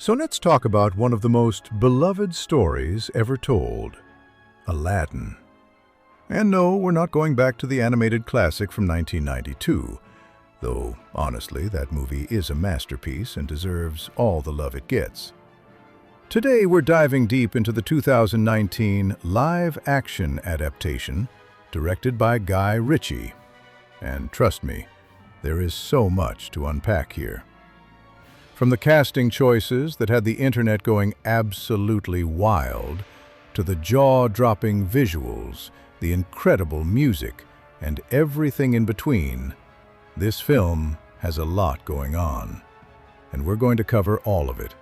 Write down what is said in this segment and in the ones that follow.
So let's talk about one of the most beloved stories ever told, Aladdin. And no, we're not going back to the animated classic from 1992, though honestly that movie is a masterpiece and deserves all the love it gets. Today we're diving deep into the 2019 live-action adaptation directed by Guy Ritchie. And trust me, there is so much to unpack here. From the casting choices that had the internet going absolutely wild, to the jaw-dropping visuals, the incredible music, and everything in between, this film has a lot going on, and we're going to cover all of it.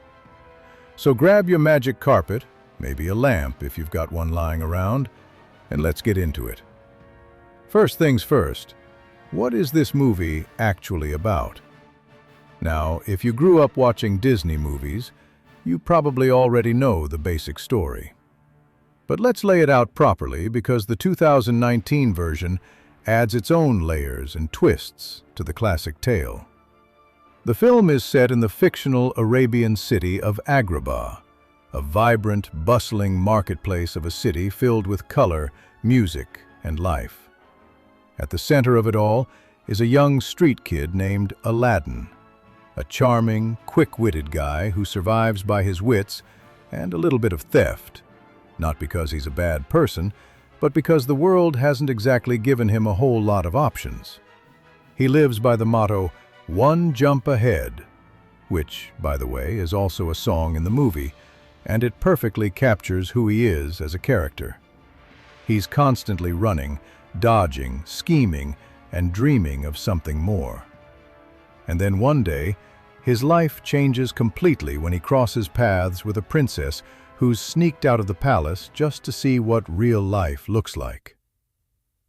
So grab your magic carpet, maybe a lamp if you've got one lying around, and let's get into it. First things first, what is this movie actually about? Now, if you grew up watching Disney movies, you probably already know the basic story. But let's lay it out properly because the 2019 version adds its own layers and twists to the classic tale. The film is set in the fictional Arabian city of Agrabah, a vibrant, bustling marketplace of a city filled with color, music, and life. At the center of it all is a young street kid named Aladdin, a charming, quick-witted guy who survives by his wits and a little bit of theft. Not because he's a bad person, but because the world hasn't exactly given him a whole lot of options. He lives by the motto, "One jump ahead," which, by the way, is also a song in the movie, and it perfectly captures who he is as a character. He's constantly running, dodging, scheming, and dreaming of something more. And then one day, his life changes completely when he crosses paths with a princess who's sneaked out of the palace just to see what real life looks like.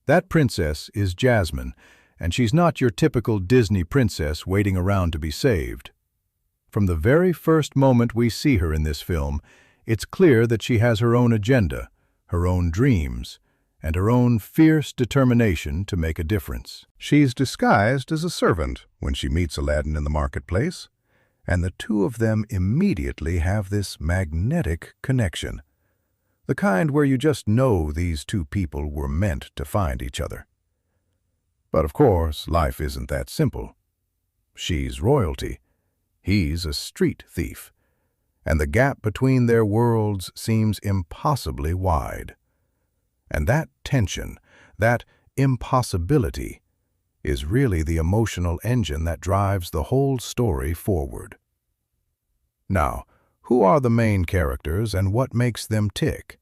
That princess is Jasmine, and she's not your typical Disney princess waiting around to be saved. From the very first moment we see her in this film, it's clear that she has her own agenda, her own dreams, and her own fierce determination to make a difference. She's disguised as a servant when she meets Aladdin in the marketplace, and the two of them immediately have this magnetic connection, the kind where you just know these two people were meant to find each other. But of course, life isn't that simple. She's royalty, he's a street thief, and the gap between their worlds seems impossibly wide. And that tension, that impossibility, is really the emotional engine that drives the whole story forward. Now, who are the main characters and what makes them tick?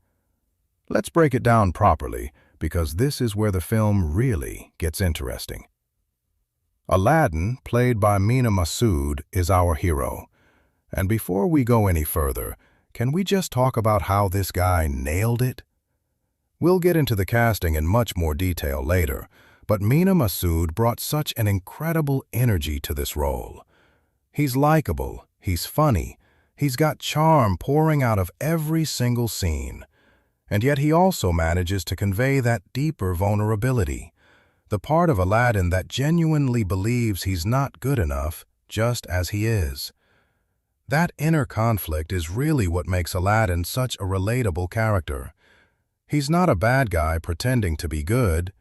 Let's break it down properly, because this is where the film really gets interesting. Aladdin, played by Mena Massoud, is our hero. And before we go any further, can we just talk about how this guy nailed it? We'll get into the casting in much more detail later, but Mena Massoud brought such an incredible energy to this role. He's likable, he's funny, he's got charm pouring out of every single scene. And yet he also manages to convey that deeper vulnerability, the part of Aladdin that genuinely believes he's not good enough just as he is. That inner conflict is really what makes Aladdin such a relatable character. He's not a bad guy pretending to be good.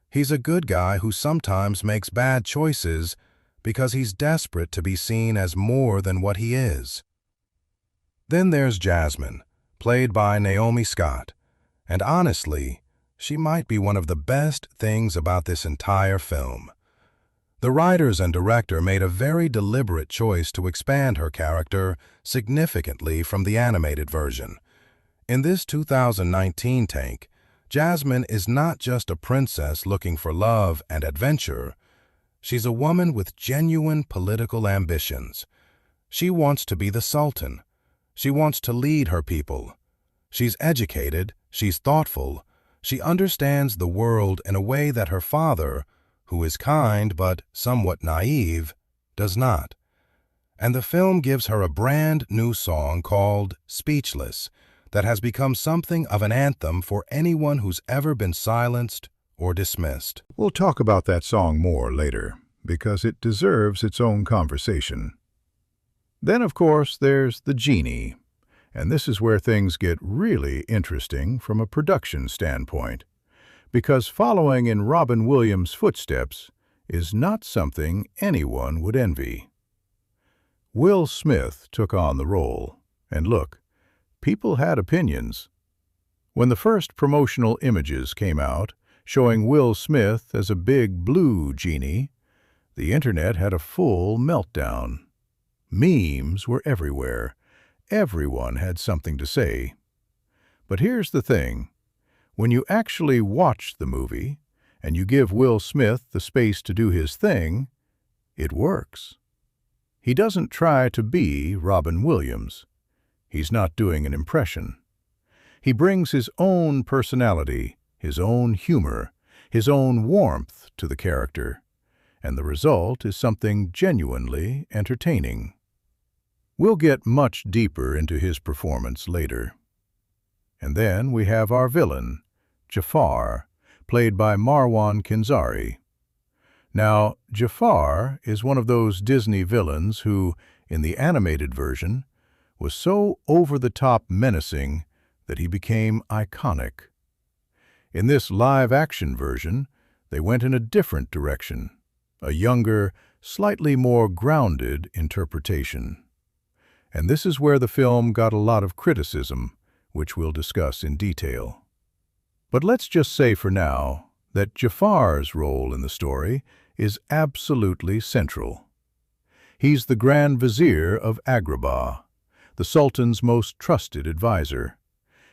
He's a good guy who sometimes makes bad choices because he's desperate to be seen as more than what he is. Then there's Jasmine, played by Naomi Scott, and honestly, she might be one of the best things about this entire film. The writers and director made a very deliberate choice to expand her character significantly from the animated version. In this 2019 take, Jasmine is not just a princess looking for love and adventure. She's a woman with genuine political ambitions. She wants to be the Sultan. She wants to lead her people. She's educated, she's thoughtful, she understands the world in a way that her father, who is kind but somewhat naive, does not. And the film gives her a brand new song called Speechless, that has become something of an anthem for anyone who's ever been silenced or dismissed. We'll talk about that song more later, because it deserves its own conversation. Then, of course, there's the Genie, and this is where things get really interesting from a production standpoint, because following in Robin Williams' footsteps is not something anyone would envy. Will Smith took on the role, and look, people had opinions. When the first promotional images came out, showing Will Smith as a big blue genie, the internet had a full meltdown. Memes were everywhere. Everyone had something to say. But here's the thing. When you actually watch the movie, and you give Will Smith the space to do his thing, it works. He doesn't try to be Robin Williams. He's not doing an impression. He brings his own personality, his own humor, his own warmth to the character, and the result is something genuinely entertaining. We'll get much deeper into his performance later. And then we have our villain, Jafar, played by Marwan Kenzari. Now, Jafar is one of those Disney villains who, in the animated version, was so over-the-top menacing that he became iconic. In this live-action version, they went in a different direction, a younger, slightly more grounded interpretation. And this is where the film got a lot of criticism, which we'll discuss in detail. But let's just say for now that Jafar's role in the story is absolutely central. He's the Grand Vizier of Agrabah, the Sultan's most trusted advisor,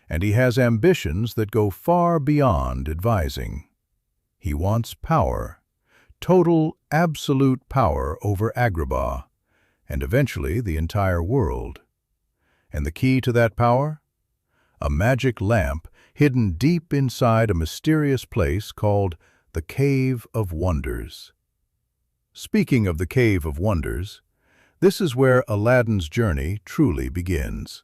and he has ambitions that go far beyond advising. He wants power, total, absolute power over Agrabah, and eventually the entire world. And the key to that power? A magic lamp hidden deep inside a mysterious place called the Cave of Wonders. Speaking of the Cave of Wonders, this is where Aladdin's journey truly begins.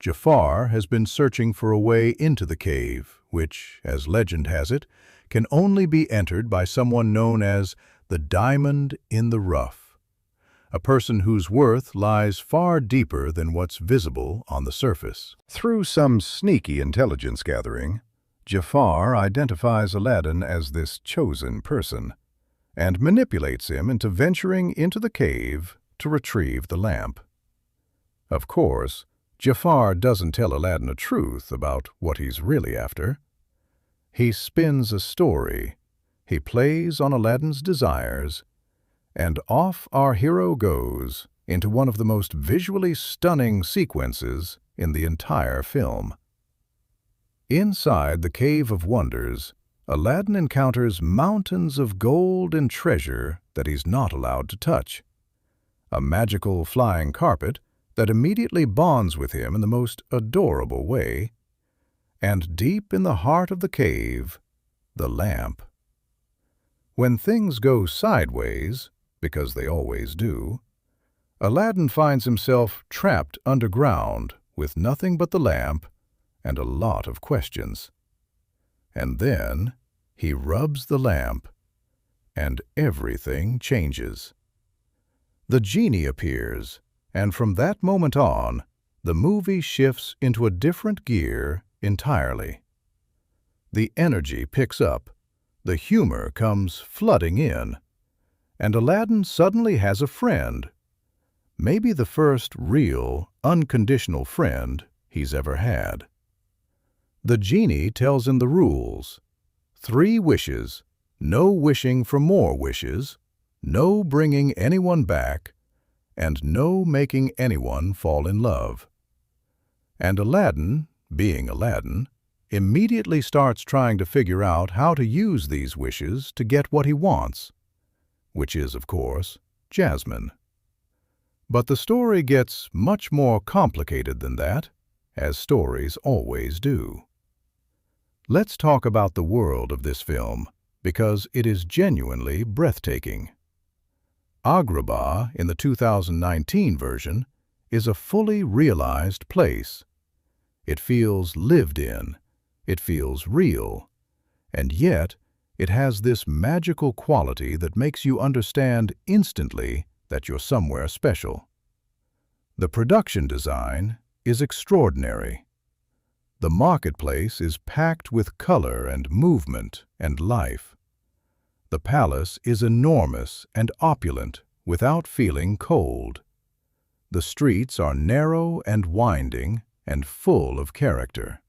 Jafar has been searching for a way into the cave, which, as legend has it, can only be entered by someone known as the Diamond in the Rough, a person whose worth lies far deeper than what's visible on the surface. Through some sneaky intelligence gathering, Jafar identifies Aladdin as this chosen person and manipulates him into venturing into the cave to retrieve the lamp. Of course, Jafar doesn't tell Aladdin the truth about what he's really after. He spins a story, he plays on Aladdin's desires, and off our hero goes into one of the most visually stunning sequences in the entire film. Inside the Cave of Wonders, Aladdin encounters mountains of gold and treasure that he's not allowed to touch. A magical flying carpet that immediately bonds with him in the most adorable way, and deep in the heart of the cave, the lamp. When things go sideways, because they always do, Aladdin finds himself trapped underground with nothing but the lamp and a lot of questions. And then he rubs the lamp, and everything changes. The genie appears, and from that moment on, the movie shifts into a different gear entirely. The energy picks up, the humor comes flooding in, and Aladdin suddenly has a friend, maybe the first real, unconditional friend he's ever had. The genie tells him the rules: 3 wishes, no wishing for more wishes, no bringing anyone back, and no making anyone fall in love. And Aladdin, being Aladdin, immediately starts trying to figure out how to use these wishes to get what he wants, which is, of course, Jasmine. But the story gets much more complicated than that, as stories always do. Let's talk about the world of this film, because it is genuinely breathtaking. Agrabah, in the 2019 version, is a fully realized place. It feels lived in, it feels real, and yet it has this magical quality that makes you understand instantly that you're somewhere special. The production design is extraordinary. The marketplace is packed with color and movement and life. The palace is enormous and opulent without feeling cold. The streets are narrow and winding and full of character.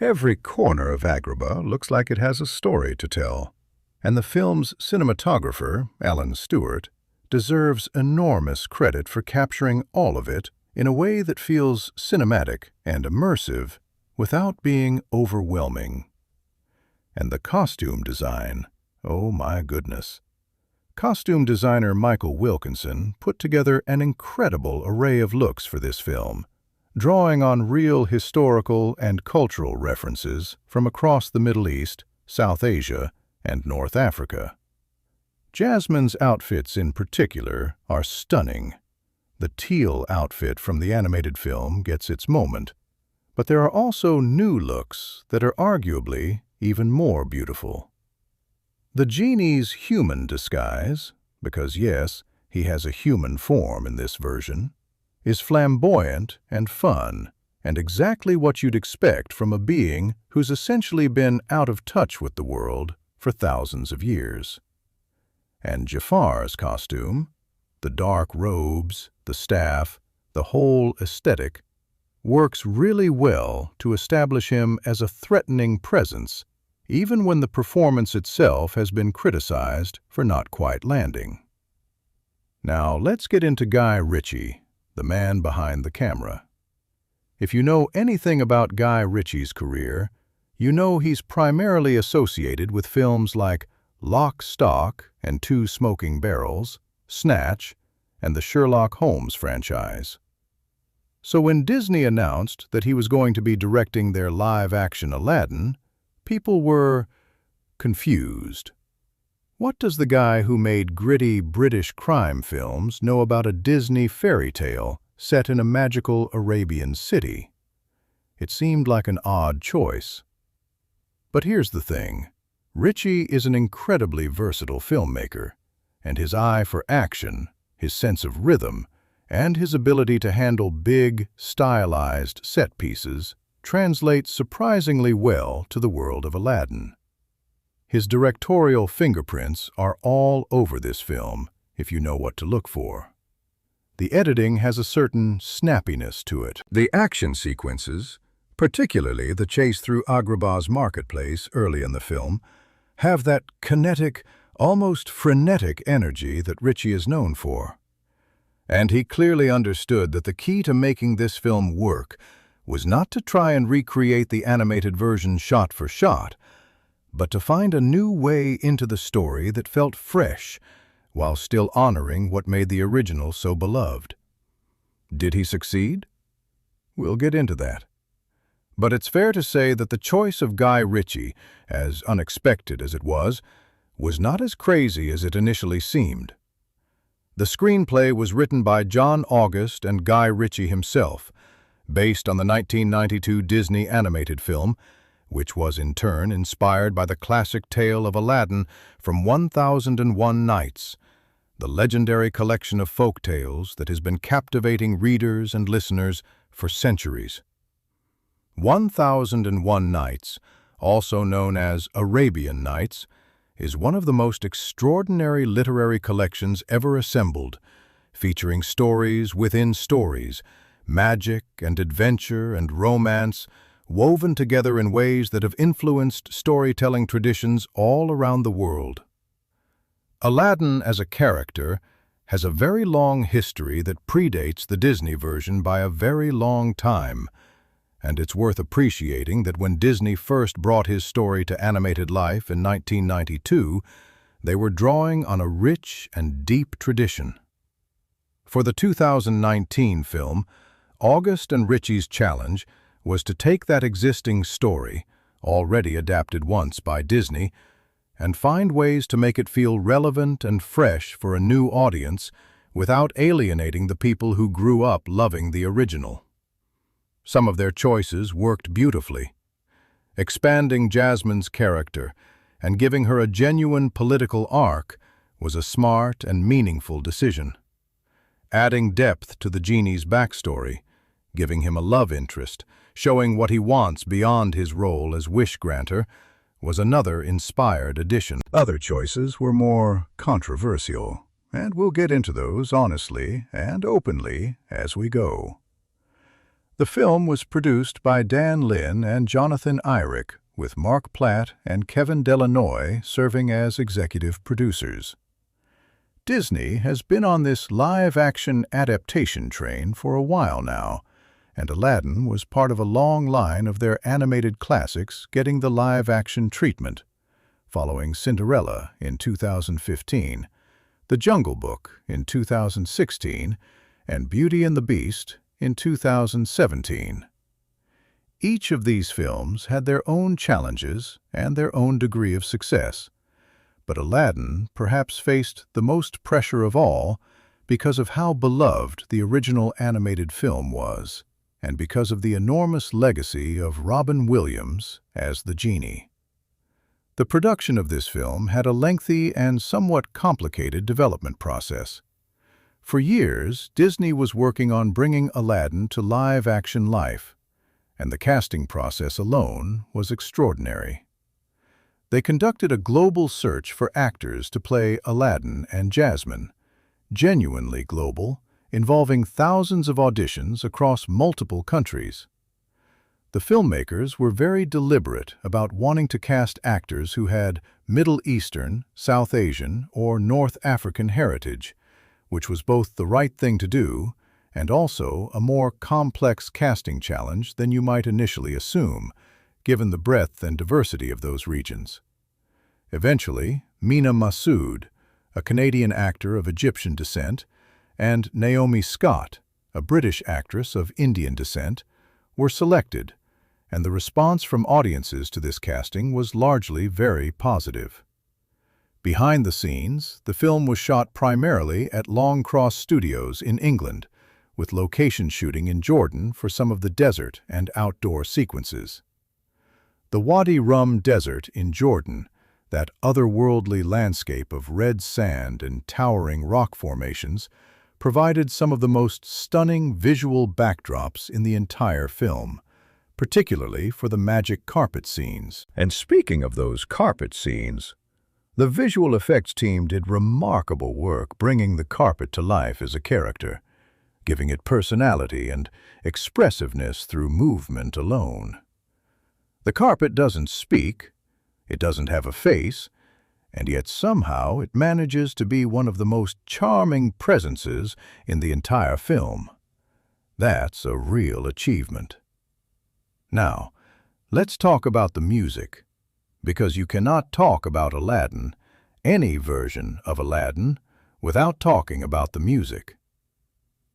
Every corner of Agrabah looks like it has a story to tell, and the film's cinematographer, Alan Stewart, deserves enormous credit for capturing all of it in a way that feels cinematic and immersive without being overwhelming. And the costume design, oh my goodness. Costume designer Michael Wilkinson put together an incredible array of looks for this film, drawing on real historical and cultural references from across the Middle East, South Asia, and North Africa. Jasmine's outfits in particular are stunning. The teal outfit from the animated film gets its moment, but there are also new looks that are arguably even more beautiful. The genie's human disguise, because yes, he has a human form in this version, is flamboyant and fun, and exactly what you'd expect from a being who's essentially been out of touch with the world for thousands of years. And Jafar's costume, the dark robes, the staff, the whole aesthetic, works really well to establish him as a threatening presence, even when the performance itself has been criticized for not quite landing. Now let's get into Guy Ritchie, the man behind the camera. If you know anything about Guy Ritchie's career, you know he's primarily associated with films like Lock, Stock and Two Smoking Barrels, Snatch, and the Sherlock Holmes franchise. So when Disney announced that he was going to be directing their live-action Aladdin, people were confused. What does the guy who made gritty British crime films know about a Disney fairy tale set in a magical Arabian city? It seemed like an odd choice. But here's the thing. Ritchie is an incredibly versatile filmmaker, and his eye for action, his sense of rhythm, and his ability to handle big, stylized set pieces translates surprisingly well to the world of Aladdin. His directorial fingerprints are all over this film, if you know what to look for. The editing has a certain snappiness to it. The action sequences, particularly the chase through Agrabah's marketplace early in the film, have that kinetic, almost frenetic energy that Ritchie is known for. And he clearly understood that the key to making this film work was not to try and recreate the animated version shot for shot, but to find a new way into the story that felt fresh, while still honoring what made the original so beloved. Did he succeed? We'll get into that. But it's fair to say that the choice of Guy Ritchie, as unexpected as it was not as crazy as it initially seemed. The screenplay was written by John August and Guy Ritchie himself, based on the 1992 Disney animated film, which was in turn inspired by the classic tale of Aladdin from 1001 Nights, the legendary collection of folk tales that has been captivating readers and listeners for centuries. 1001 Nights, also known as Arabian Nights, is one of the most extraordinary literary collections ever assembled, featuring stories within stories, magic and adventure and romance, woven together in ways that have influenced storytelling traditions all around the world. Aladdin as a character has a very long history that predates the Disney version by a very long time, and it's worth appreciating that when Disney first brought his story to animated life in 1992, they were drawing on a rich and deep tradition. For the 2019 film, August and Ritchie's challenge was to take that existing story, already adapted once by Disney, and find ways to make it feel relevant and fresh for a new audience without alienating the people who grew up loving the original. Some of their choices worked beautifully. Expanding Jasmine's character and giving her a genuine political arc was a smart and meaningful decision. Adding depth to the genie's backstory, giving him a love interest, showing what he wants beyond his role as wish-granter, was another inspired addition. Other choices were more controversial, and we'll get into those honestly and openly as we go. The film was produced by Dan Lin and Jonathan Eyrick, with Mark Platt and Kevin Delanoy serving as executive producers. Disney has been on this live-action adaptation train for a while now, and Aladdin was part of a long line of their animated classics getting the live-action treatment, following Cinderella in 2015, The Jungle Book in 2016, and Beauty and the Beast in 2017. Each of these films had their own challenges and their own degree of success, but Aladdin perhaps faced the most pressure of all because of how beloved the original animated film was, and because of the enormous legacy of Robin Williams as the genie. The production of this film had a lengthy and somewhat complicated development process. For years, Disney was working on bringing Aladdin to live-action life, and the casting process alone was extraordinary. They conducted a global search for actors to play Aladdin and Jasmine, genuinely global, involving thousands of auditions across multiple countries. The filmmakers were very deliberate about wanting to cast actors who had Middle Eastern, South Asian, or North African heritage, which was both the right thing to do and also a more complex casting challenge than you might initially assume, given the breadth and diversity of those regions. Eventually, Mena Massoud, a Canadian actor of Egyptian descent, and Naomi Scott, a British actress of Indian descent, were selected, and the response from audiences to this casting was largely very positive. Behind the scenes, the film was shot primarily at Long Cross Studios in England, with location shooting in Jordan for some of the desert and outdoor sequences. The Wadi Rum Desert in Jordan, that otherworldly landscape of red sand and towering rock formations, provided some of the most stunning visual backdrops in the entire film, particularly for the magic carpet scenes. And speaking of those carpet scenes, the visual effects team did remarkable work bringing the carpet to life as a character, giving it personality and expressiveness through movement alone. The carpet doesn't speak, it doesn't have a face, and yet somehow it manages to be one of the most charming presences in the entire film. That's a real achievement. Now, let's talk about the music, because you cannot talk about Aladdin, any version of Aladdin, without talking about the music.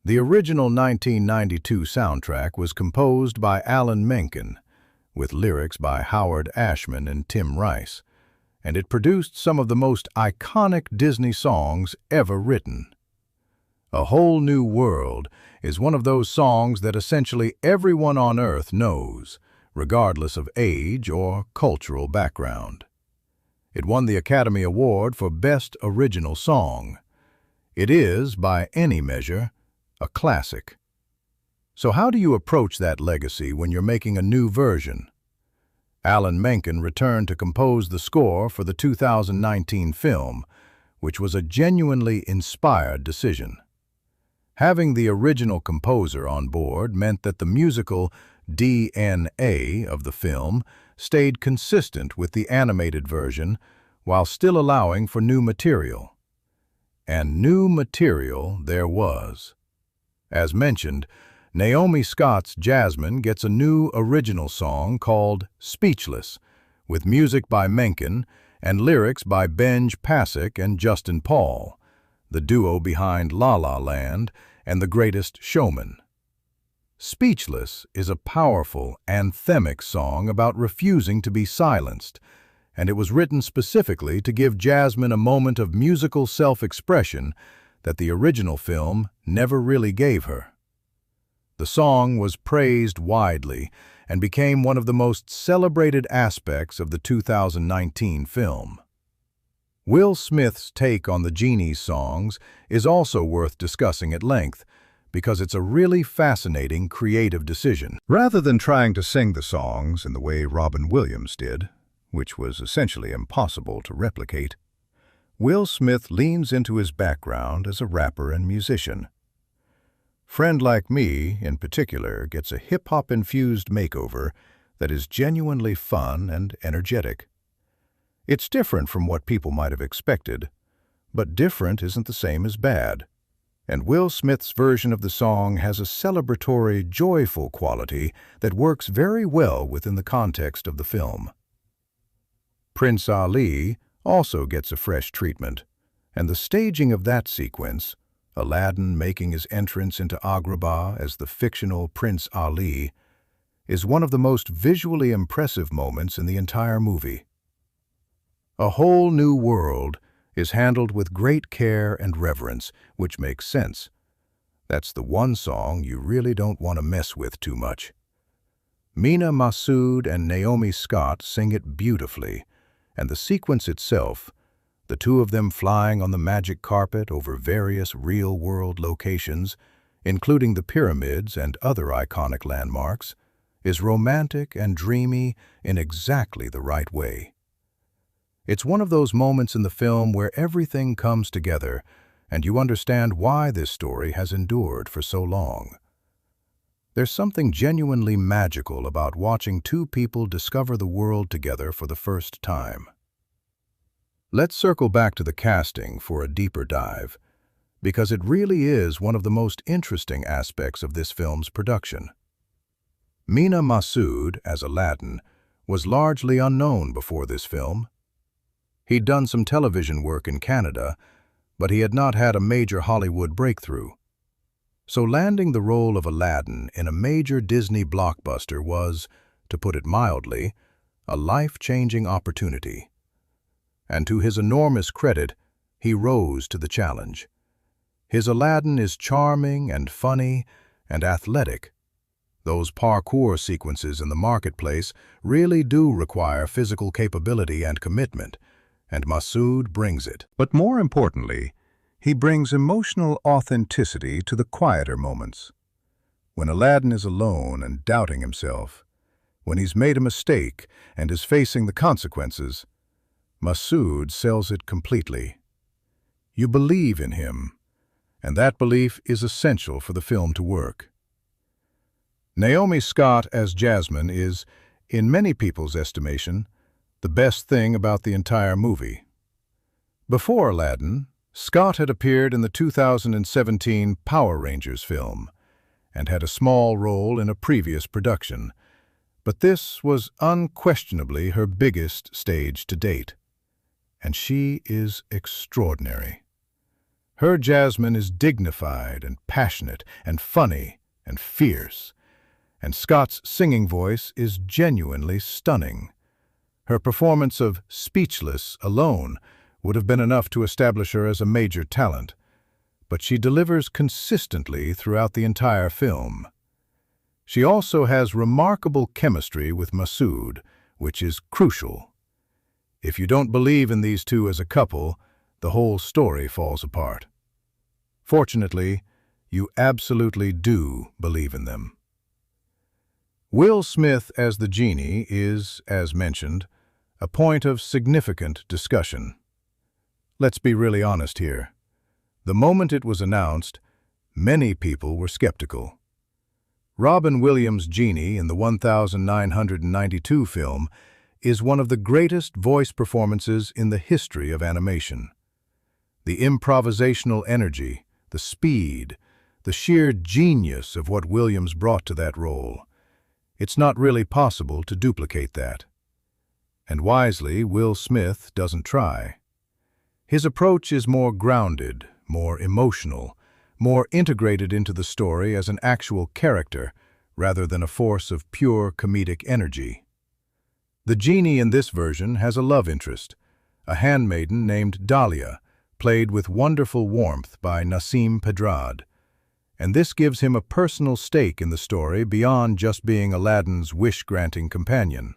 The original 1992 soundtrack was composed by Alan Menken, with lyrics by Howard Ashman and Tim Rice, and it produced some of the most iconic Disney songs ever written. A Whole New World is one of those songs that essentially everyone on Earth knows, regardless of age or cultural background. It won the Academy Award for Best Original Song. It is, by any measure, a classic. So how do you approach that legacy when you're making a new version? Alan Menken returned to compose the score for the 2019 film, which was a genuinely inspired decision. Having the original composer on board meant that the musical DNA of the film stayed consistent with the animated version while still allowing for new material. And new material there was. As mentioned, Naomi Scott's Jasmine gets a new original song called Speechless, with music by Menken and lyrics by Benj Pasek and Justin Paul, the duo behind La La Land and The Greatest Showman. Speechless is a powerful, anthemic song about refusing to be silenced, and it was written specifically to give Jasmine a moment of musical self-expression that the original film never really gave her. The song was praised widely and became one of the most celebrated aspects of the 2019 film. Will Smith's take on the Genie songs is also worth discussing at length, because it's a really fascinating creative decision. Rather than trying to sing the songs in the way Robin Williams did, which was essentially impossible to replicate, Will Smith leans into his background as a rapper and musician. Friend Like Me, in particular, gets a hip-hop-infused makeover that is genuinely fun and energetic. It's different from what people might have expected, but different isn't the same as bad. And Will Smith's version of the song has a celebratory, joyful quality that works very well within the context of the film. Prince Ali also gets a fresh treatment, and the staging of that sequence, Aladdin making his entrance into Agrabah as the fictional Prince Ali, is one of the most visually impressive moments in the entire movie. A Whole New World is handled with great care and reverence, which makes sense. That's the one song you really don't want to mess with too much. Mena Massoud and Naomi Scott sing it beautifully, and the sequence itself, the two of them flying on the magic carpet over various real-world locations, including the pyramids and other iconic landmarks, is romantic and dreamy in exactly the right way. It's one of those moments in the film where everything comes together and you understand why this story has endured for so long. There's something genuinely magical about watching two people discover the world together for the first time. Let's circle back to the casting for a deeper dive, because it really is one of the most interesting aspects of this film's production. Mena Massoud, as Aladdin, was largely unknown before this film. He'd done some television work in Canada, but he had not had a major Hollywood breakthrough. So landing the role of Aladdin in a major Disney blockbuster was, to put it mildly, a life-changing opportunity. And to his enormous credit, he rose to the challenge. His Aladdin is charming and funny and athletic. Those parkour sequences in the marketplace really do require physical capability and commitment, and Massoud brings it. But more importantly, he brings emotional authenticity to the quieter moments. When Aladdin is alone and doubting himself, when he's made a mistake and is facing the consequences, Massoud sells it completely. You believe in him, and that belief is essential for the film to work. Naomi Scott as Jasmine is, in many people's estimation, the best thing about the entire movie. Before Aladdin, Scott had appeared in the 2017 Power Rangers film and had a small role in a previous production, but this was unquestionably her biggest stage to date. And she is extraordinary. Her Jasmine is dignified and passionate and funny and fierce, and Scott's singing voice is genuinely stunning. Her performance of Speechless alone would have been enough to establish her as a major talent, but she delivers consistently throughout the entire film. She also has remarkable chemistry with Massoud, which is crucial. If you don't believe in these two as a couple, the whole story falls apart. Fortunately, you absolutely do believe in them. Will Smith as the Genie is, as mentioned, a point of significant discussion. Let's be really honest here. The moment it was announced, many people were skeptical. Robin Williams' Genie in the 1992 film is one of the greatest voice performances in the history of animation. The improvisational energy, the speed, the sheer genius of what Williams brought to that role. It's not really possible to duplicate that. And wisely, Will Smith doesn't try. His approach is more grounded, more emotional, more integrated into the story as an actual character rather than a force of pure comedic energy. The Genie in this version has a love interest, a handmaiden named Dahlia, played with wonderful warmth by Nasim Pedrad, and this gives him a personal stake in the story beyond just being Aladdin's wish-granting companion.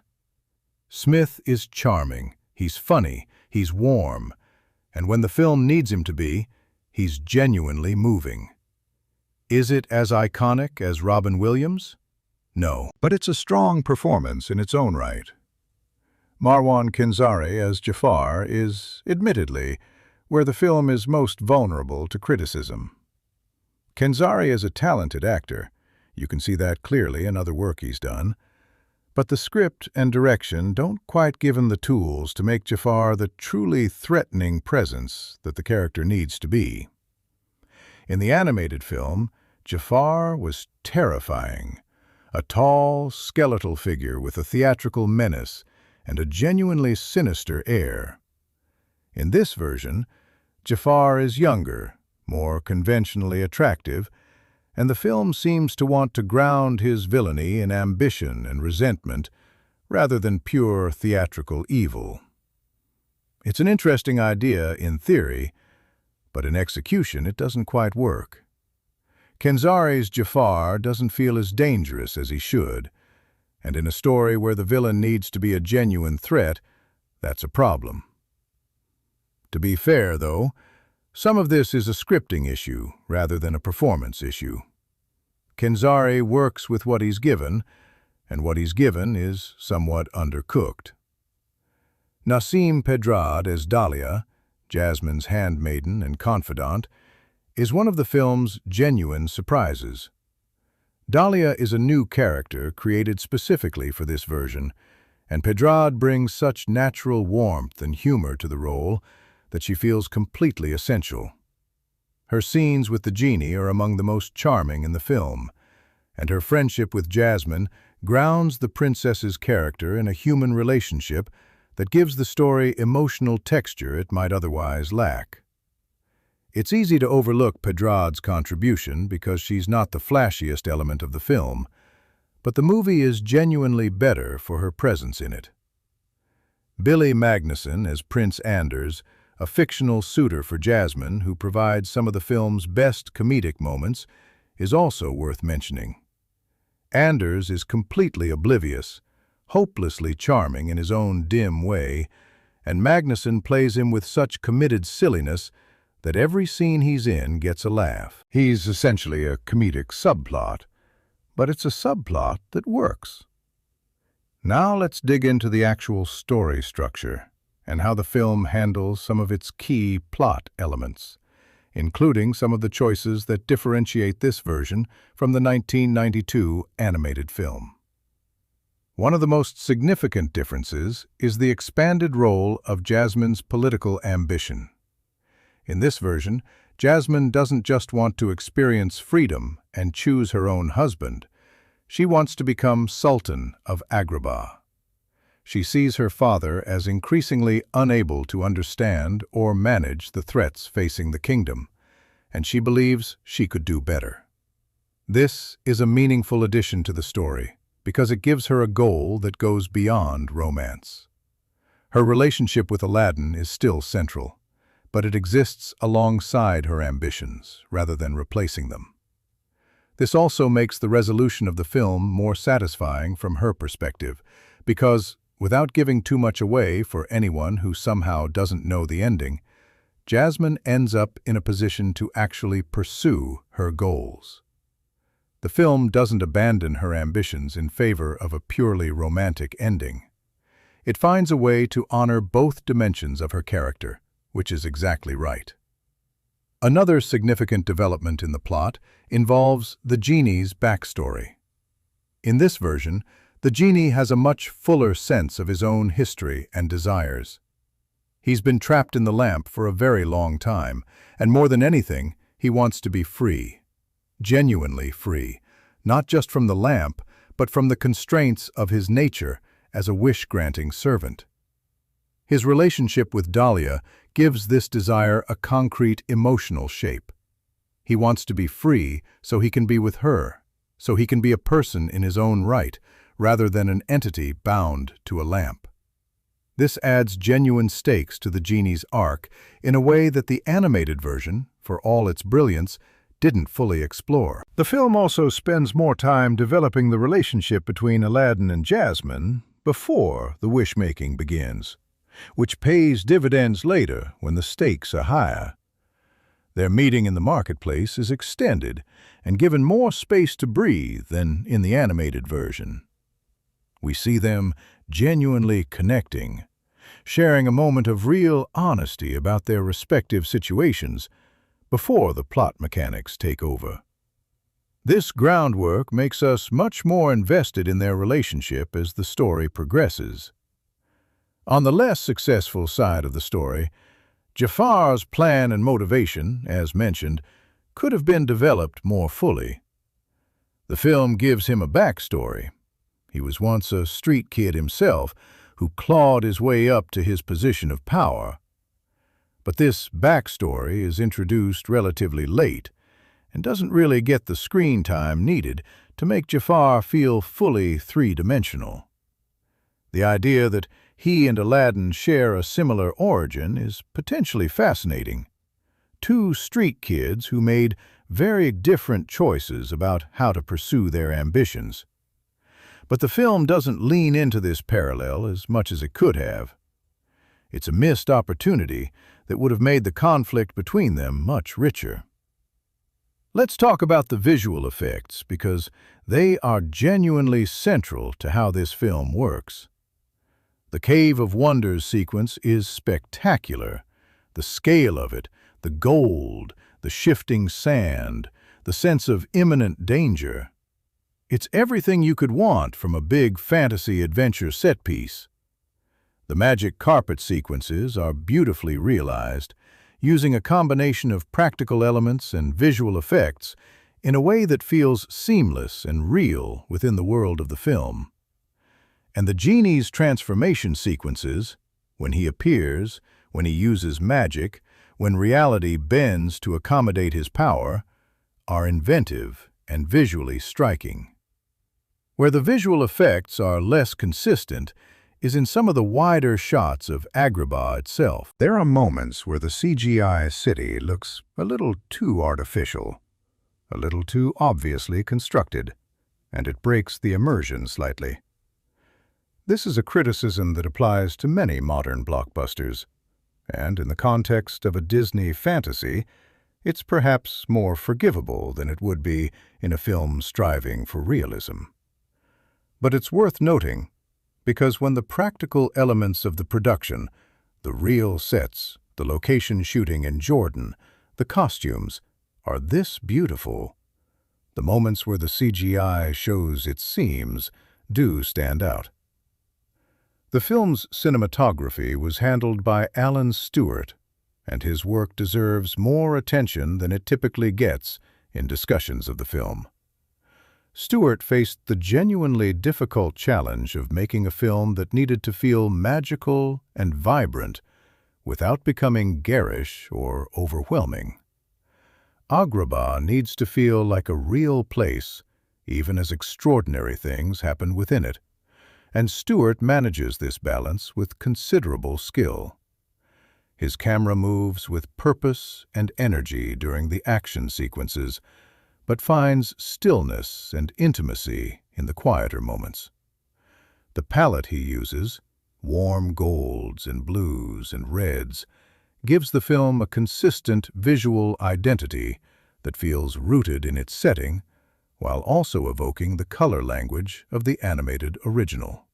Smith is charming, he's funny, he's warm, And when the film needs him to be, he's genuinely moving. Is it as iconic as Robin Williams? No, but it's a strong performance in its own right. Marwan Kenzari as Jafar is, admittedly, where the film is most vulnerable to criticism. Kenzari is a talented actor. You can see that clearly in other work he's done. But the script and direction don't quite give him the tools to make Jafar the truly threatening presence that the character needs to be. In the animated film, Jafar was terrifying. A tall, skeletal figure with a theatrical menace and a genuinely sinister air. In this version, Jafar is younger, more conventionally attractive, and the film seems to want to ground his villainy in ambition and resentment rather than pure theatrical evil. It's an interesting idea in theory, but in execution it doesn't quite work. Kenzari's Jafar doesn't feel as dangerous as he should, and in a story where the villain needs to be a genuine threat, that's a problem. To be fair, though, some of this is a scripting issue rather than a performance issue. Kenzari works with what he's given, and what he's given is somewhat undercooked. Nasim Pedrad as Dahlia, Jasmine's handmaiden and confidant, is one of the film's genuine surprises. Dahlia is a new character created specifically for this version, and Pedrad brings such natural warmth and humor to the role that she feels completely essential. Her scenes with the Genie are among the most charming in the film, and her friendship with Jasmine grounds the princess's character in a human relationship that gives the story emotional texture it might otherwise lack. It's easy to overlook Pedrad's contribution because she's not the flashiest element of the film, but the movie is genuinely better for her presence in it. Billy Magnuson as Prince Anders, a fictional suitor for Jasmine who provides some of the film's best comedic moments, is also worth mentioning. Anders is completely oblivious, hopelessly charming in his own dim way, and Magnuson plays him with such committed silliness that every scene he's in gets a laugh. He's essentially a comedic subplot, but it's a subplot that works. Now let's dig into the actual story structure and how the film handles some of its key plot elements, including some of the choices that differentiate this version from the 1992 animated film. One of the most significant differences is the expanded role of Jasmine's political ambition. In this version, Jasmine doesn't just want to experience freedom and choose her own husband. She wants to become Sultan of Agrabah. She sees her father as increasingly unable to understand or manage the threats facing the kingdom, and she believes she could do better. This is a meaningful addition to the story because it gives her a goal that goes beyond romance. Her relationship with Aladdin is still central, but it exists alongside her ambitions rather than replacing them. This also makes the resolution of the film more satisfying from her perspective, because, without giving too much away for anyone who somehow doesn't know the ending, Jasmine ends up in a position to actually pursue her goals. The film doesn't abandon her ambitions in favor of a purely romantic ending. It finds a way to honor both dimensions of her character, which is exactly right. Another significant development in the plot involves the Genie's backstory. In this version, the Genie has a much fuller sense of his own history and desires. He's been trapped in the lamp for a very long time, and more than anything, he wants to be free. Genuinely free, not just from the lamp, but from the constraints of his nature as a wish-granting servant. His relationship with Dahlia gives this desire a concrete emotional shape. He wants to be free so he can be with her, so he can be a person in his own right, rather than an entity bound to a lamp. This adds genuine stakes to the Genie's arc in a way that the animated version, for all its brilliance, didn't fully explore. The film also spends more time developing the relationship between Aladdin and Jasmine before the wish-making begins. which pays dividends later when the stakes are higher. Their meeting in the marketplace is extended and given more space to breathe than in the animated version. We see them genuinely connecting, sharing a moment of real honesty about their respective situations before the plot mechanics take over. This groundwork makes us much more invested in their relationship as the story progresses. On the less successful side of the story, Jafar's plan and motivation, as mentioned, could have been developed more fully. The film gives him a backstory. He was once a street kid himself who clawed his way up to his position of power. But this backstory is introduced relatively late and doesn't really get the screen time needed to make Jafar feel fully three-dimensional. The idea that he and Aladdin share a similar origin is potentially fascinating. Two street kids who made very different choices about how to pursue their ambitions. But the film doesn't lean into this parallel as much as it could have. It's a missed opportunity that would have made the conflict between them much richer. Let's talk about the visual effects because they are genuinely central to how this film works. The Cave of Wonders sequence is spectacular. The scale of it, the gold, the shifting sand, the sense of imminent danger. It's everything you could want from a big fantasy adventure set piece. The magic carpet sequences are beautifully realized, using a combination of practical elements and visual effects in a way that feels seamless and real within the world of the film. And the genie's transformation sequences, when he appears, when he uses magic, when reality bends to accommodate his power, are inventive and visually striking. Where the visual effects are less consistent is in some of the wider shots of Agrabah itself. There are moments where the CGI city looks a little too artificial, a little too obviously constructed, and it breaks the immersion slightly. This is a criticism that applies to many modern blockbusters, and in the context of a Disney fantasy, it's perhaps more forgivable than it would be in a film striving for realism. But it's worth noting, because when the practical elements of the production, the real sets, the location shooting in Jordan, the costumes, are this beautiful, the moments where the CGI shows its seams do stand out. The film's cinematography was handled by Alan Stewart, and his work deserves more attention than it typically gets in discussions of the film. Stewart faced the genuinely difficult challenge of making a film that needed to feel magical and vibrant without becoming garish or overwhelming. Agrabah needs to feel like a real place, even as extraordinary things happen within it, and Stewart manages this balance with considerable skill. His camera moves with purpose and energy during the action sequences, but finds stillness and intimacy in the quieter moments. The palette he uses, warm golds and blues and reds, gives the film a consistent visual identity that feels rooted in its setting, while also evoking the color language of the animated original.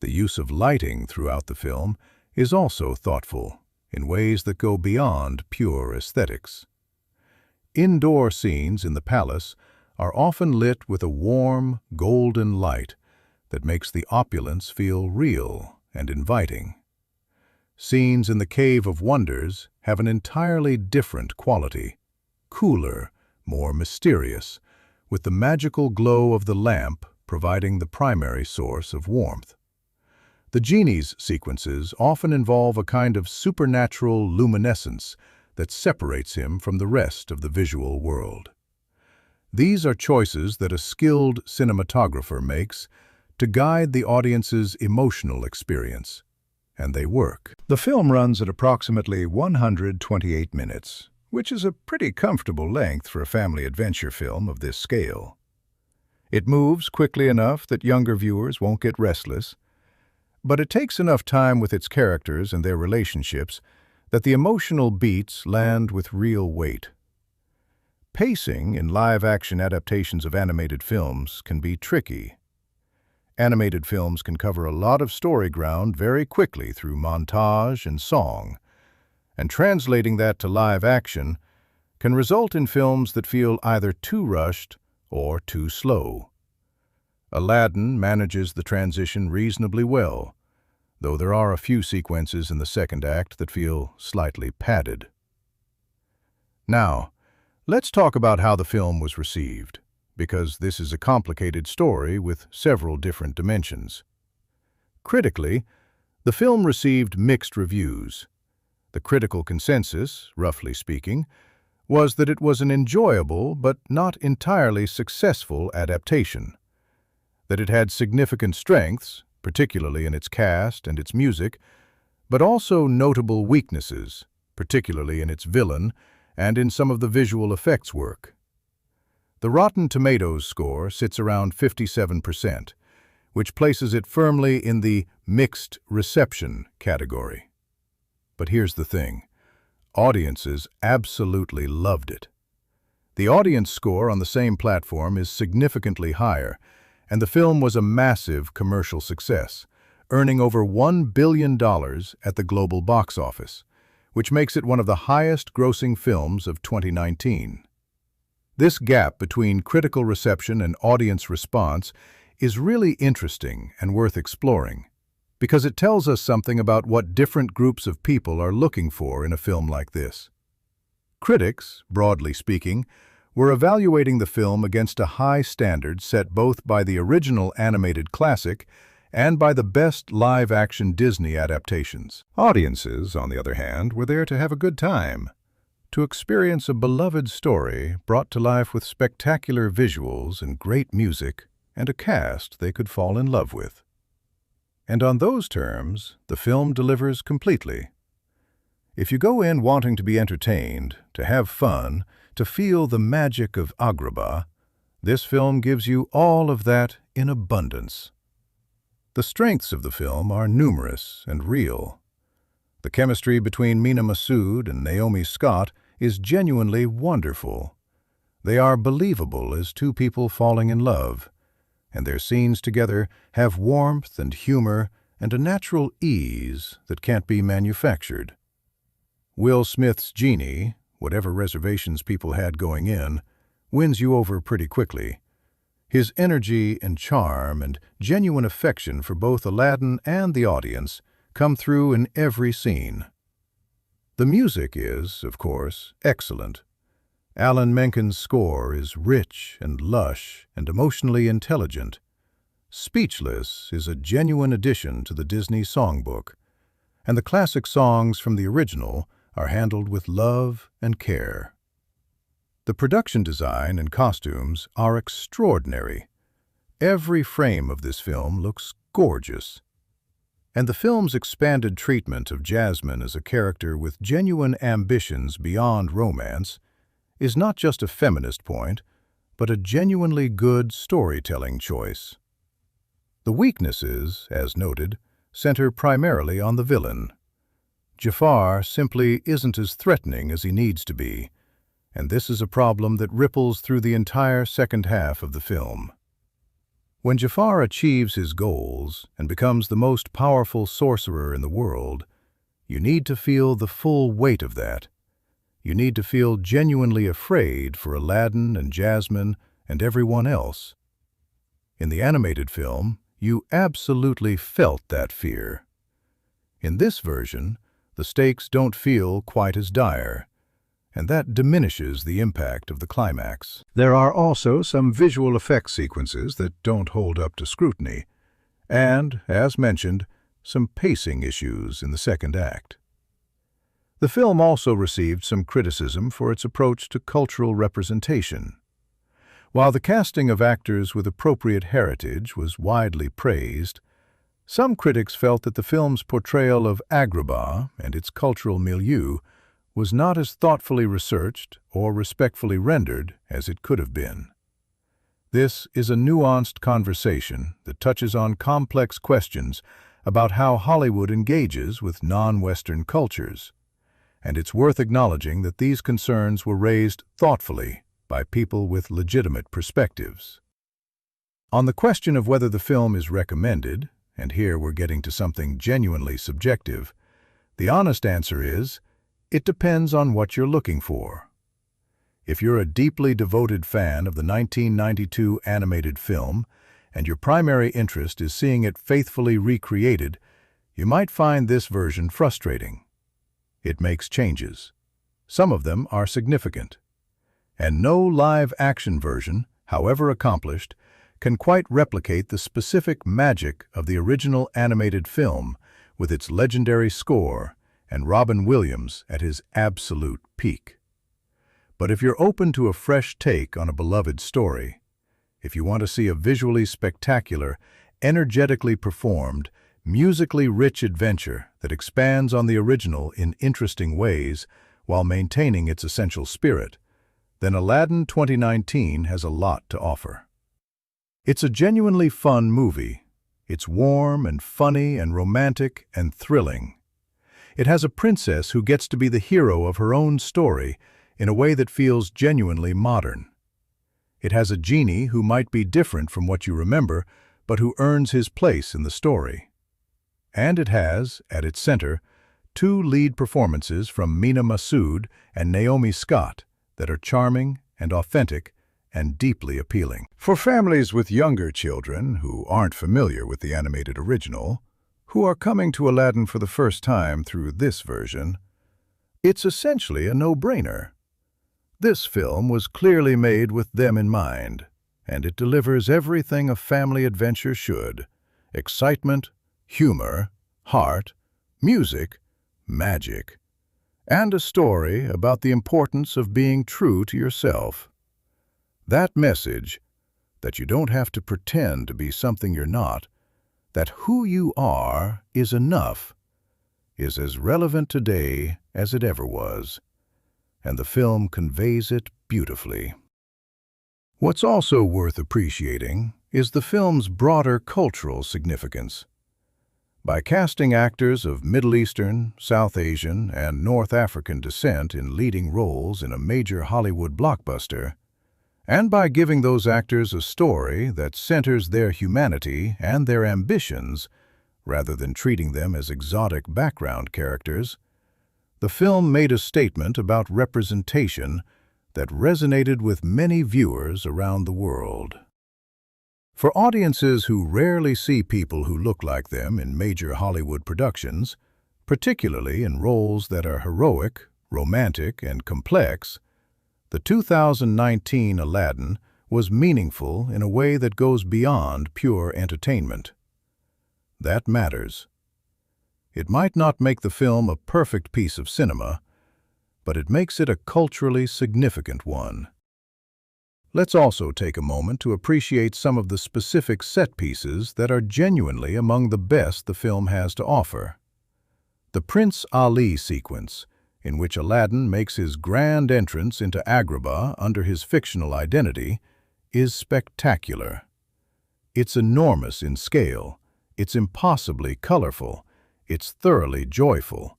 The use of lighting throughout the film is also thoughtful, in ways that go beyond pure aesthetics. Indoor scenes in the palace are often lit with a warm, golden light that makes the opulence feel real and inviting. Scenes in the Cave of Wonders have an entirely different quality, cooler, more mysterious, with the magical glow of the lamp providing the primary source of warmth. The genie's sequences often involve a kind of supernatural luminescence that separates him from the rest of the visual world. These are choices that a skilled cinematographer makes to guide the audience's emotional experience, and they work. The film runs at approximately 128 minutes, which is a pretty comfortable length for a family adventure film of this scale. It moves quickly enough that younger viewers won't get restless, but it takes enough time with its characters and their relationships that the emotional beats land with real weight. Pacing in live-action adaptations of animated films can be tricky. Animated films can cover a lot of story ground very quickly through montage and song, and translating that to live action can result in films that feel either too rushed or too slow. Aladdin manages the transition reasonably well, though there are a few sequences in the second act that feel slightly padded. Now, let's talk about how the film was received, because this is a complicated story with several different dimensions. Critically, the film received mixed reviews. The critical consensus, roughly speaking, was that it was an enjoyable but not entirely successful adaptation, that it had significant strengths, particularly in its cast and its music, but also notable weaknesses, particularly in its villain and in some of the visual effects work. The Rotten Tomatoes score sits around 57%, which places it firmly in the mixed reception category. But here's the thing. Audiences absolutely loved it. The audience score on the same platform is significantly higher, and the film was a massive commercial success, earning over $1 billion at the global box office, which makes it one of the highest-grossing films of 2019. This gap between critical reception and audience response is really interesting and worth exploring, because it tells us something about what different groups of people are looking for in a film like this. Critics, broadly speaking, were evaluating the film against a high standard set both by the original animated classic and by the best live-action Disney adaptations. Audiences, on the other hand, were there to have a good time, to experience a beloved story brought to life with spectacular visuals and great music and a cast they could fall in love with. And on those terms, the film delivers completely. If you go in wanting to be entertained, to have fun, to feel the magic of Agrabah, this film gives you all of that in abundance. The strengths of the film are numerous and real. The chemistry between Mena Massoud and Naomi is genuinely wonderful. They are believable as two people falling in love, and their scenes together have warmth and humor and a natural ease that can't be manufactured. Will Smith's Genie, whatever reservations people had going in, wins you over pretty quickly. His energy and charm and genuine affection for both Aladdin and the audience come through in every scene. The music is, of course, excellent. Alan Menken's score is rich and lush and emotionally intelligent. Speechless is a genuine addition to the Disney songbook, and the classic songs from the original are handled with love and care. The production design and costumes are extraordinary. Every frame of this film looks gorgeous. And the film's expanded treatment of Jasmine as a character with genuine ambitions beyond romance is not just a feminist point, but a genuinely good storytelling choice. The weaknesses, as noted, center primarily on the villain. Jafar simply isn't as threatening as he needs to be, and this is a problem that ripples through the entire second half of the film. When Jafar achieves his goals and becomes the most powerful sorcerer in the world, you need to feel the full weight of that. You need to feel genuinely afraid for Aladdin and Jasmine and everyone else. In the animated film, you absolutely felt that fear. In this version, the stakes don't feel quite as dire, and that diminishes the impact of the climax. There are also some visual effects sequences that don't hold up to scrutiny, and, as mentioned, some pacing issues in the second act. The film also received some criticism for its approach to cultural representation. While the casting of actors with appropriate heritage was widely praised, some critics felt that the film's portrayal of Agrabah and its cultural milieu was not as thoughtfully researched or respectfully rendered as it could have been. This is a nuanced conversation that touches on complex questions about how Hollywood engages with non-Western cultures, and it's worth acknowledging that these concerns were raised thoughtfully by people with legitimate perspectives. On the question of whether the film is recommended, and here we're getting to something genuinely subjective, the honest answer is, it depends on what you're looking for. If you're a deeply devoted fan of the 1992 animated film, and your primary interest is seeing it faithfully recreated, you might find this version frustrating. It makes changes. Some of them are significant. And no live-action version, however accomplished, can quite replicate the specific magic of the original animated film with its legendary score and Robin Williams at his absolute peak. But if you're open to a fresh take on a beloved story, if you want to see a visually spectacular, energetically performed, musically rich adventure that expands on the original in interesting ways while maintaining its essential spirit, then Aladdin 2019 has a lot to offer. It's a genuinely fun movie. It's warm and funny and romantic and thrilling. It has a princess who gets to be the hero of her own story in a way that feels genuinely modern. It has a genie who might be different from what you remember, but who earns his place in the story. And it has, at its center, two lead performances from Mena Massoud and Naomi that are charming and authentic and deeply appealing. For families with younger children who aren't familiar with the animated original, who are coming to Aladdin for the first time through this version, it's essentially a no-brainer. This film was clearly made with them in mind, and it delivers everything a family adventure should: excitement, humor, heart, music, magic, and a story about the importance of being true to yourself. That message, that you don't have to pretend to be something you're not, that who you are is enough, is as relevant today as it ever was, and the film conveys it beautifully. What's also worth appreciating is the film's broader cultural significance. By casting actors of Middle Eastern, South Asian, and North African descent in leading roles in a major Hollywood blockbuster, and by giving those actors a story that centers their humanity and their ambitions, rather than treating them as exotic background characters, the film made a statement about representation that resonated with many viewers around the world. For audiences who rarely see people who look like them in major Hollywood productions, particularly in roles that are heroic, romantic, and complex, the 2019 Aladdin was meaningful in a way that goes beyond pure entertainment. That matters. It might not make the film a perfect piece of cinema, but it makes it a culturally significant one. Let's also take a moment to appreciate some of the specific set pieces that are genuinely among the best the film has to offer. The Prince Ali sequence, in which Aladdin makes his grand entrance into Agrabah under his fictional identity, is spectacular. It's enormous in scale, it's impossibly colorful, it's thoroughly joyful,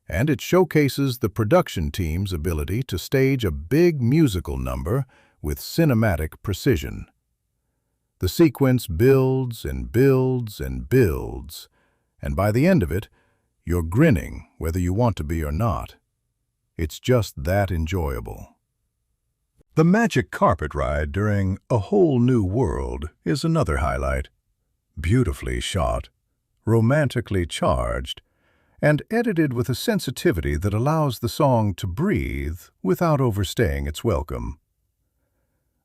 and it showcases the production team's ability to stage a big musical number with cinematic precision. The sequence builds and builds and builds, and by the end of it, you're grinning whether you want to be or not. It's just that enjoyable. The magic carpet ride during A Whole New World is another highlight. Beautifully shot, romantically charged, and edited with a sensitivity that allows the song to breathe without overstaying its welcome.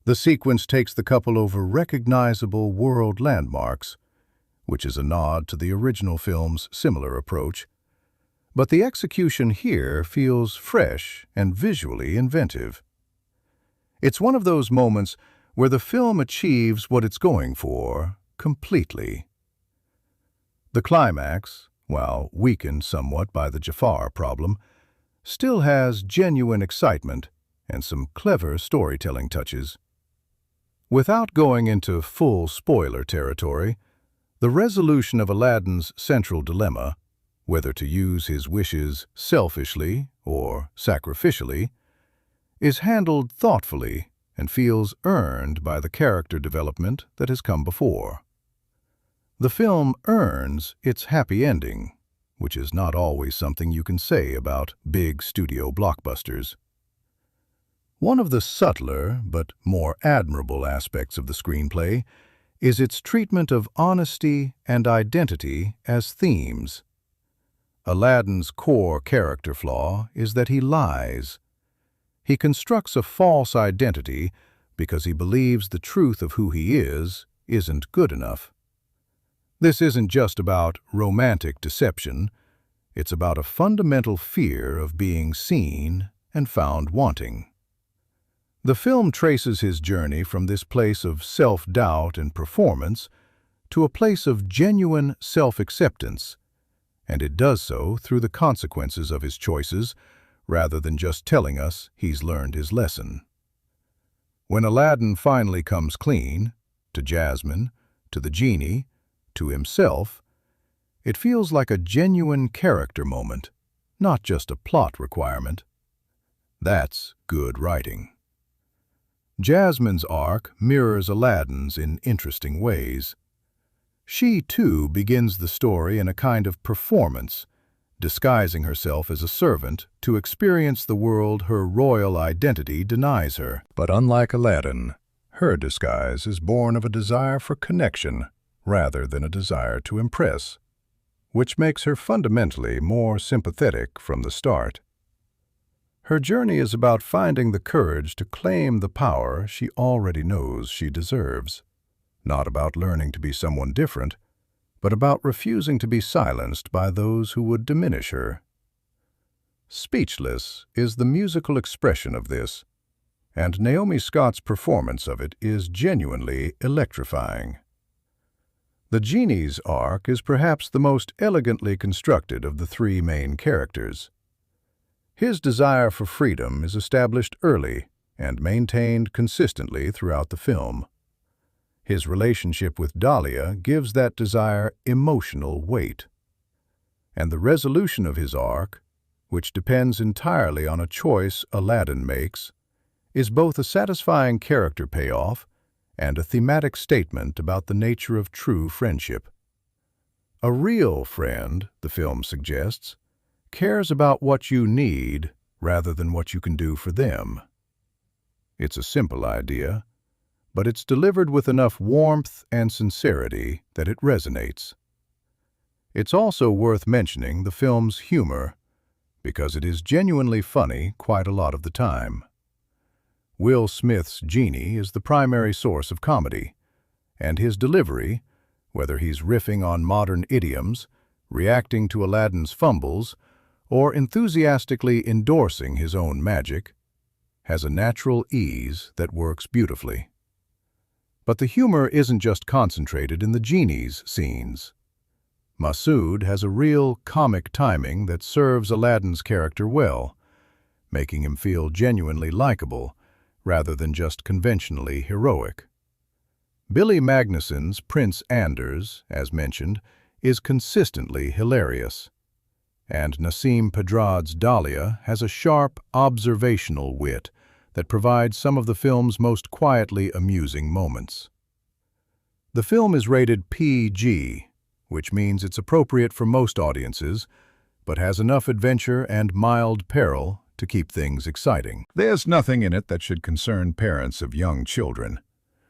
The sequence takes the couple over recognizable world landmarks, which is a nod to the original film's similar approach, but the execution here feels fresh and visually inventive. It's one of those moments where the film achieves what it's going for completely. The climax, while weakened somewhat by the Jafar problem, still has genuine excitement and some clever storytelling touches. Without going into full spoiler territory, The resolution of Aladdin's central dilemma, whether to use his wishes selfishly or sacrificially, is handled thoughtfully and feels earned by the character development that has come before. The film earns its happy ending, which is not always something you can say about big studio blockbusters. One of the subtler but more admirable aspects of the screenplay is its treatment of honesty and identity as themes. Aladdin's core character flaw is that he lies. He constructs a false identity because he believes the truth of who he isn't good enough. This isn't just about romantic deception, it's about a fundamental fear of being seen and found wanting. The film traces his journey from this place of self-doubt and performance to a place of genuine self-acceptance, and it does so through the consequences of his choices rather than just telling us he's learned his lesson. When Aladdin finally comes clean, to Jasmine, to the Genie, to himself, it feels like a genuine character moment, not just a plot requirement. That's good writing. Jasmine's arc mirrors Aladdin's in interesting ways. She, too, begins the story in a kind of performance, disguising herself as a servant to experience the world her royal identity denies her. But unlike Aladdin, her disguise is born of a desire for connection rather than a desire to impress, which makes her fundamentally more sympathetic from the start. Her journey is about finding the courage to claim the power she already knows she deserves, not about learning to be someone different, but about refusing to be silenced by those who would diminish her. Speechless is the musical expression of this, and Naomi Scott's performance of it is genuinely electrifying. The Genie's arc is perhaps the most elegantly constructed of the three main characters. His desire for freedom is established early and maintained consistently throughout the film. His relationship with Dahlia gives that desire emotional weight. And the resolution of his arc, which depends entirely on a choice Aladdin makes, is both a satisfying character payoff and a thematic statement about the nature of true friendship. A real friend, the film suggests, cares about what you need rather than what you can do for them. It's a simple idea, but it's delivered with enough warmth and sincerity that it resonates. It's also worth mentioning the film's humor, because it is genuinely funny quite a lot of the time. Will Smith's Genie is the primary source of comedy, and his delivery, whether he's riffing on modern idioms, reacting to Aladdin's fumbles, or enthusiastically endorsing his own magic, has a natural ease that works beautifully. But the humor isn't just concentrated in the Genie's scenes. Massoud has a real comic timing that serves Aladdin's character well, making him feel genuinely likable rather than just conventionally heroic. Billy Magnuson's Prince Anders, as mentioned, is consistently hilarious, and Nasim Pedrad's Dahlia has a sharp, observational wit that provides some of the film's most quietly amusing moments. The film is rated PG, which means it's appropriate for most audiences, but has enough adventure and mild peril to keep things exciting. There's nothing in it that should concern parents of young children,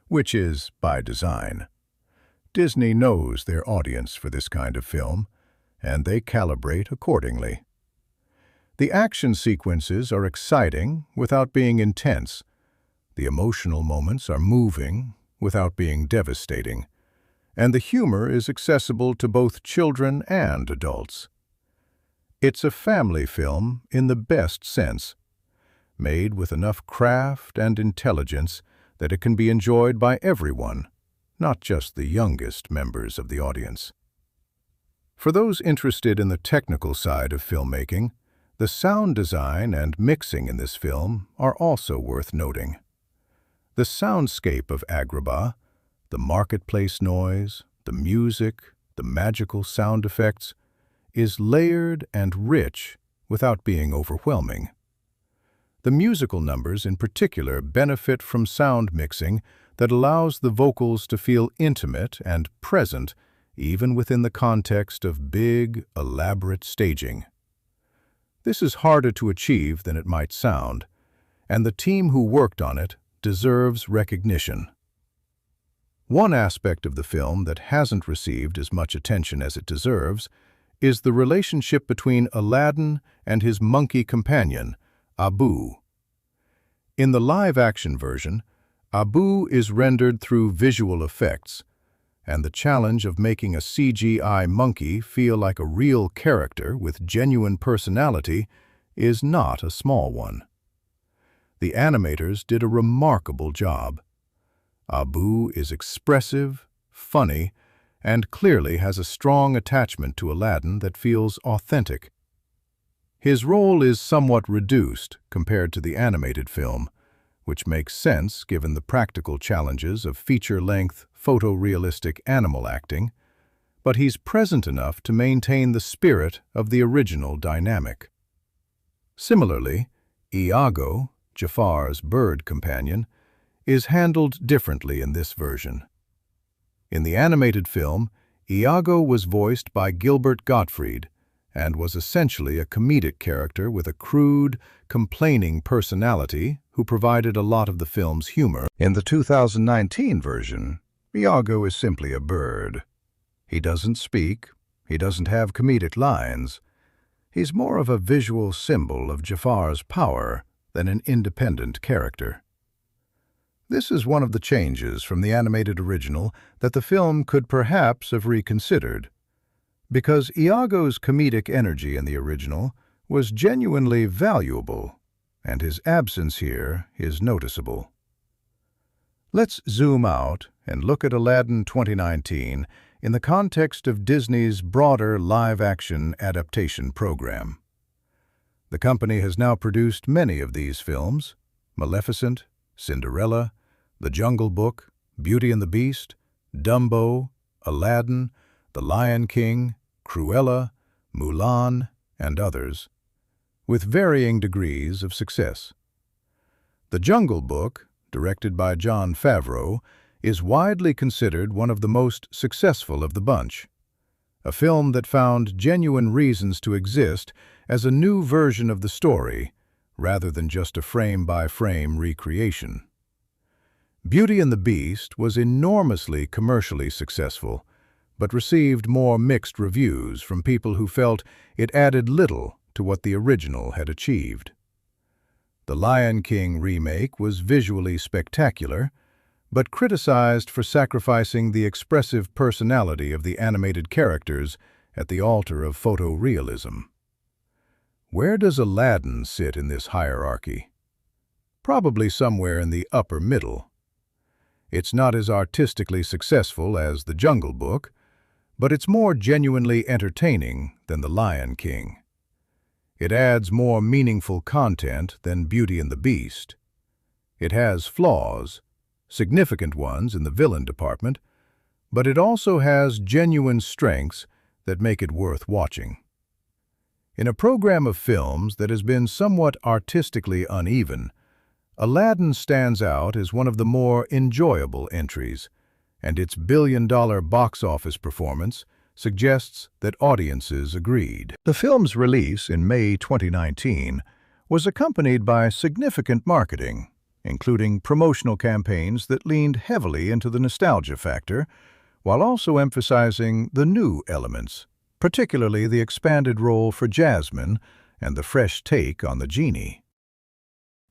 which is by design. Disney knows their audience for this kind of film, and they calibrate accordingly. The action sequences are exciting without being intense. The emotional moments are moving without being devastating. And the humor is accessible to both children and adults. It's a family film in the best sense, made with enough craft and intelligence that it can be enjoyed by everyone, not just the youngest members of the audience. For those interested in the technical side of filmmaking, the sound design and mixing in this film are also worth noting. The soundscape of Agrabah, the marketplace noise, the music, the magical sound effects, is layered and rich without being overwhelming. The musical numbers in particular benefit from sound mixing that allows the vocals to feel intimate and present even within the context of big, elaborate staging. This is harder to achieve than it might sound, and the team who worked on it deserves recognition. One aspect of the film that hasn't received as much attention as it deserves is the relationship between Aladdin and his monkey companion, Abu. In the live-action version, Abu is rendered through visual effects, and the challenge of making a CGI monkey feel like a real character with genuine personality is not a small one. The animators did a remarkable job. Abu is expressive, funny, and clearly has a strong attachment to Aladdin that feels authentic. His role is somewhat reduced compared to the animated film, which makes sense given the practical challenges of feature-length, photorealistic animal acting, but he's present enough to maintain the spirit of the original dynamic. Similarly, Iago, Jafar's bird companion, is handled differently in this version. In the animated film, Iago was voiced by Gilbert Gottfried and was essentially a comedic character with a crude, complaining personality who provided a lot of the film's humor. In the 2019 version, Iago is simply a bird. He doesn't speak, he doesn't have comedic lines. He's more of a visual symbol of Jafar's power than an independent character. This is one of the changes from the animated original that the film could perhaps have reconsidered, because Iago's comedic energy in the original was genuinely valuable, and his absence here is noticeable. Let's zoom out and look at Aladdin 2019 in the context of Disney's broader live-action adaptation program. The company has now produced many of these films: Maleficent, Cinderella, The Jungle Book, Beauty and the Beast, Dumbo, Aladdin, The Lion King, Cruella, Mulan, and others, with varying degrees of success. The Jungle Book, directed by Jon Favreau, is widely considered one of the most successful of the bunch, a film that found genuine reasons to exist as a new version of the story, rather than just a frame-by-frame recreation. Beauty and the Beast was enormously commercially successful, but received more mixed reviews from people who felt it added little to what the original had achieved. The Lion King remake was visually spectacular, but criticized for sacrificing the expressive personality of the animated characters at the altar of photorealism. Where does Aladdin sit in this hierarchy? Probably somewhere in the upper middle. It's not as artistically successful as The Jungle Book, but it's more genuinely entertaining than The Lion King. It adds more meaningful content than Beauty and the Beast. It has flaws, significant ones in the villain department, but it also has genuine strengths that make it worth watching. In a program of films that has been somewhat artistically uneven, Aladdin stands out as one of the more enjoyable entries, and its billion-dollar box office performance suggests that audiences agreed. The film's release in May 2019 was accompanied by significant marketing, including promotional campaigns that leaned heavily into the nostalgia factor, while also emphasizing the new elements, particularly the expanded role for Jasmine and the fresh take on the Genie.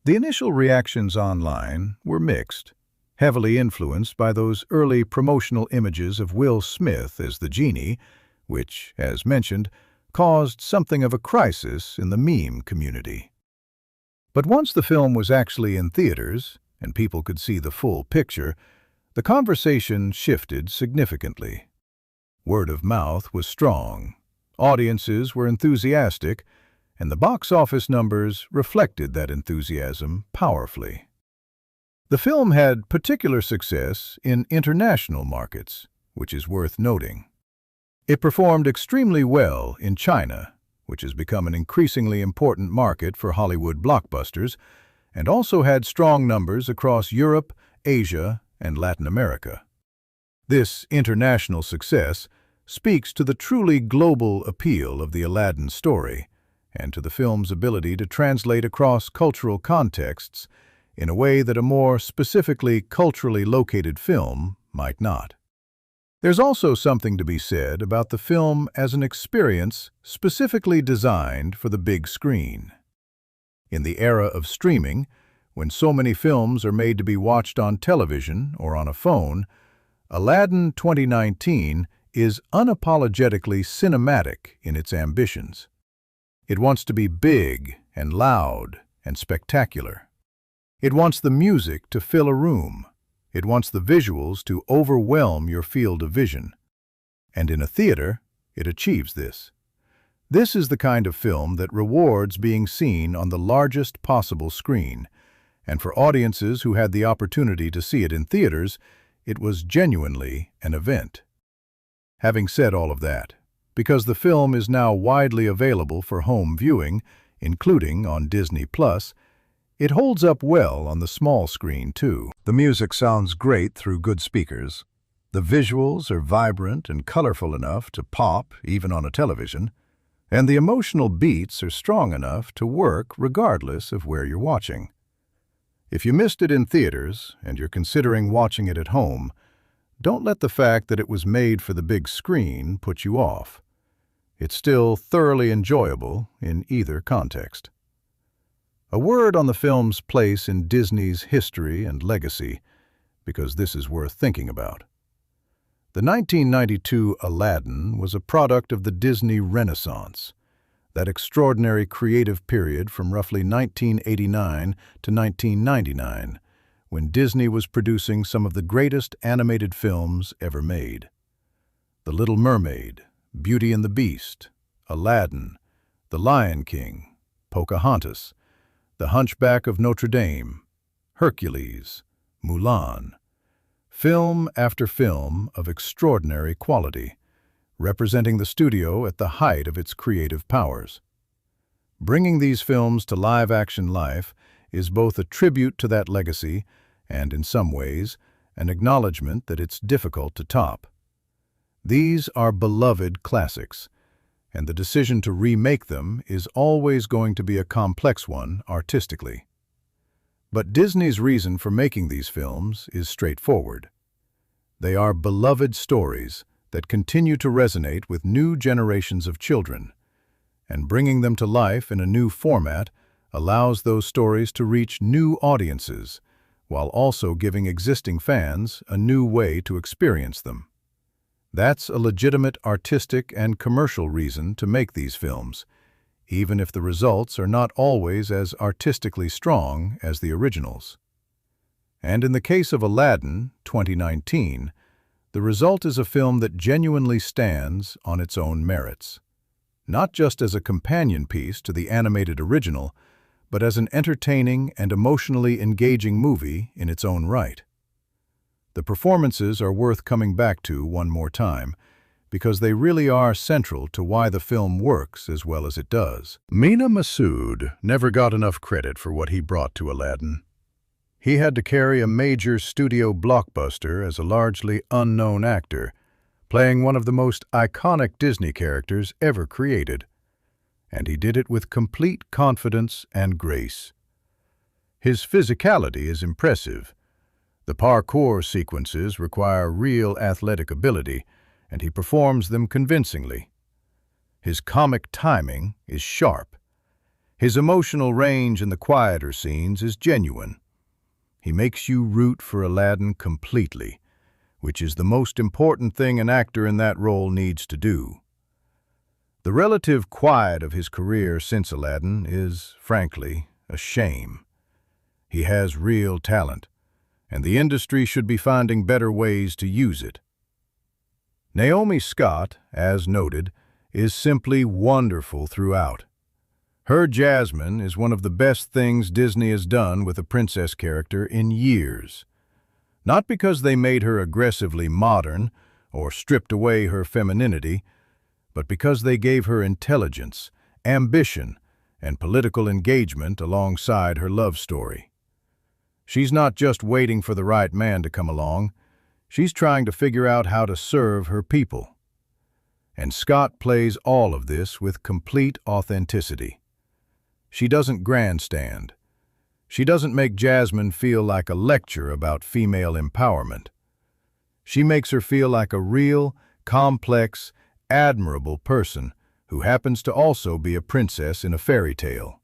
The initial reactions online were mixed, heavily influenced by those early promotional images of Will Smith as the Genie, which, as mentioned, caused something of a crisis in the meme community. But once the film was actually in theaters and people could see the full picture, the conversation shifted significantly. Word of mouth was strong, audiences were enthusiastic, and the box office numbers reflected that enthusiasm powerfully. The film had particular success in international markets, which is worth noting. It performed extremely well in China, which has become an increasingly important market for Hollywood blockbusters, and also had strong numbers across Europe, Asia, and Latin America. This international success speaks to the truly global appeal of the Aladdin story and to the film's ability to translate across cultural contexts in a way that a more specifically culturally located film might not. There's also something to be said about the film as an experience specifically designed for the big screen. In the era of streaming, when so many films are made to be watched on television or on a phone, Aladdin 2019 is unapologetically cinematic in its ambitions. It wants to be big and loud and spectacular. It wants the music to fill a room. It wants the visuals to overwhelm your field of vision. And in a theater, it achieves this. This is the kind of film that rewards being seen on the largest possible screen, and for audiences who had the opportunity to see it in theaters, it was genuinely an event. Having said all of that, because the film is now widely available for home viewing, including on Disney+, it holds up well on the small screen, too. The music sounds great through good speakers. The visuals are vibrant and colorful enough to pop even on a television, and the emotional beats are strong enough to work regardless of where you're watching. If you missed it in theaters and you're considering watching it at home, don't let the fact that it was made for the big screen put you off. It's still thoroughly enjoyable in either context. A word on the film's place in Disney's history and legacy, because this is worth thinking about. The 1992 Aladdin was a product of the Disney Renaissance, that extraordinary creative period from roughly 1989 to 1999, when Disney was producing some of the greatest animated films ever made. The Little Mermaid, Beauty and the Beast, Aladdin, The Lion King, Pocahontas, The Hunchback of Notre Dame, Hercules, Mulan. Film after film of extraordinary quality, representing the studio at the height of its creative powers. Bringing these films to live-action life is both a tribute to that legacy and, in some ways, an acknowledgement that it's difficult to top. These are beloved classics, and the decision to remake them is always going to be a complex one artistically. But Disney's reason for making these films is straightforward. They are beloved stories that continue to resonate with new generations of children, and bringing them to life in a new format allows those stories to reach new audiences, while also giving existing fans a new way to experience them. That's a legitimate artistic and commercial reason to make these films, even if the results are not always as artistically strong as the originals. And in the case of Aladdin 2019, the result is a film that genuinely stands on its own merits, not just as a companion piece to the animated original, but as an entertaining and emotionally engaging movie in its own right. The performances are worth coming back to one more time, because they really are central to why the film works as well as it does. Mena Massoud never got enough credit for what he brought to Aladdin. He had to carry a major studio blockbuster as a largely unknown actor, playing one of the most iconic Disney characters ever created. And he did it with complete confidence and grace. His physicality is impressive. The parkour sequences require real athletic ability, and he performs them convincingly. His comic timing is sharp. His emotional range in the quieter scenes is genuine. He makes you root for Aladdin completely, which is the most important thing an actor in that role needs to do. The relative quiet of his career since Aladdin is, frankly, a shame. He has real talent, and the industry should be finding better ways to use it. Naomi Scott, as noted, is simply wonderful throughout. Her Jasmine is one of the best things Disney has done with a princess character in years. Not because they made her aggressively modern or stripped away her femininity, but because they gave her intelligence, ambition, and political engagement alongside her love story. She's not just waiting for the right man to come along, she's trying to figure out how to serve her people. And Scott plays all of this with complete authenticity. She doesn't grandstand. She doesn't make Jasmine feel like a lecture about female empowerment. She makes her feel like a real, complex, admirable person who happens to also be a princess in a fairy tale.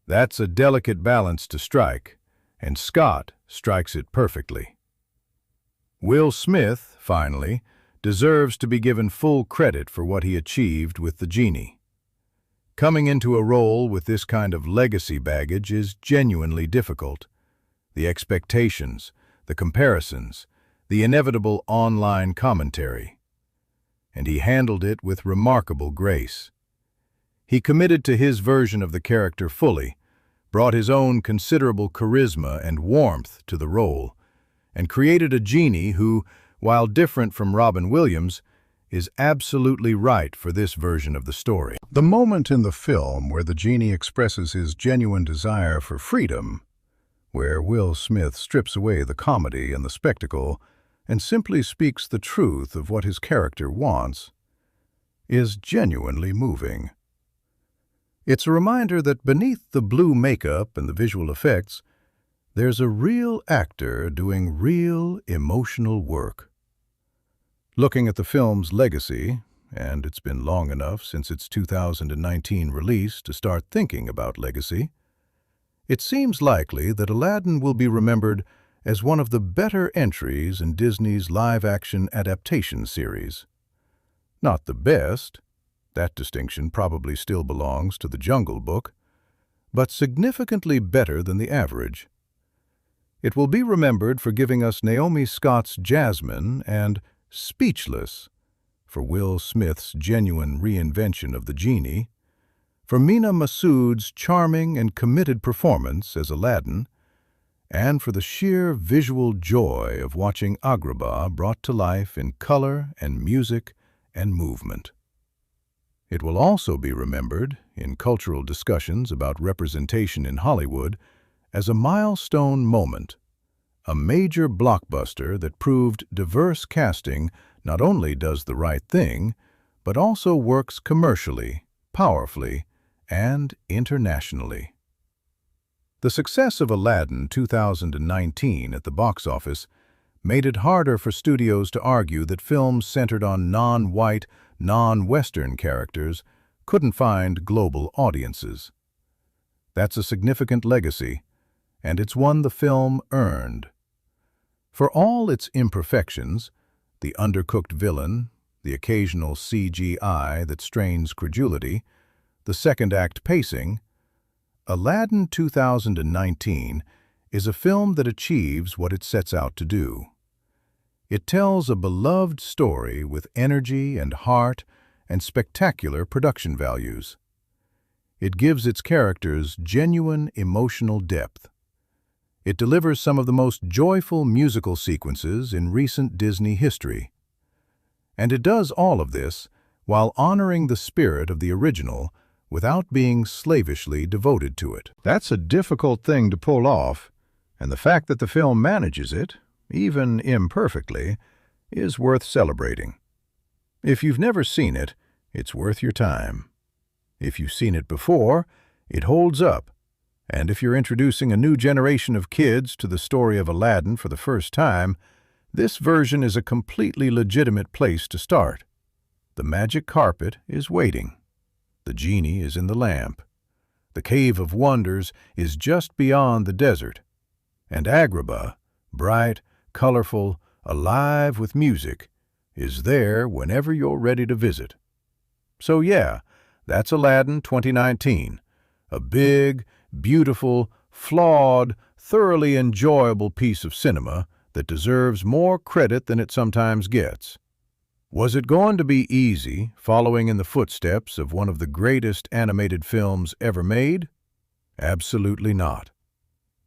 That's a delicate balance to strike, and Scott strikes it perfectly. Will Smith, finally, deserves to be given full credit for what he achieved with the Genie. Coming into a role with this kind of legacy baggage is genuinely difficult. The expectations, the comparisons, the inevitable online commentary. And he handled it with remarkable grace. He committed to his version of the character fully, brought his own considerable charisma and warmth to the role, and created a Genie who, while different from Robin Williams, is absolutely right for this version of the story. The moment in the film where the Genie expresses his genuine desire for freedom, where Will Smith strips away the comedy and the spectacle and simply speaks the truth of what his character wants, is genuinely moving. It's a reminder that beneath the blue makeup and the visual effects, there's a real actor doing real emotional work. Looking at the film's legacy, and it's been long enough since its 2019 release to start thinking about legacy, it seems likely that Aladdin will be remembered as one of the better entries in Disney's live-action adaptation series. Not the best, that distinction probably still belongs to The Jungle Book, but significantly better than the average. It will be remembered for giving us Naomi Scott's Jasmine and Speechless, for Will Smith's genuine reinvention of the Genie, for Mena Massoud's charming and committed performance as Aladdin, and for the sheer visual joy of watching Agrabah brought to life in color and music and movement. It will also be remembered, in cultural discussions about representation in Hollywood, as a milestone moment, a major blockbuster that proved diverse casting not only does the right thing, but also works commercially, powerfully, and internationally. The success of Aladdin 2019 at the box office made it harder for studios to argue that films centered on non-white, non-Western characters couldn't find global audiences. That's a significant legacy, and it's one the film earned. For all its imperfections, the undercooked villain, the occasional CGI that strains credulity, the second-act pacing, Aladdin 2019 is a film that achieves what it sets out to do. It tells a beloved story with energy and heart and spectacular production values. It gives its characters genuine emotional depth. It delivers some of the most joyful musical sequences in recent Disney history. And it does all of this while honoring the spirit of the original without being slavishly devoted to it. That's a difficult thing to pull off, and the fact that the film manages it, even imperfectly, is worth celebrating. If you've never seen it, it's worth your time. If you've seen it before, it holds up. And if you're introducing a new generation of kids to the story of Aladdin for the first time, this version is a completely legitimate place to start. The magic carpet is waiting. The Genie is in the lamp. The Cave of Wonders is just beyond the desert. And Agrabah, bright, colorful, alive with music, is there whenever you're ready to visit. So yeah, that's Aladdin 2019, a big, beautiful, flawed, thoroughly enjoyable piece of cinema that deserves more credit than it sometimes gets. Was it going to be easy, following in the footsteps of one of the greatest animated films ever made? Absolutely not.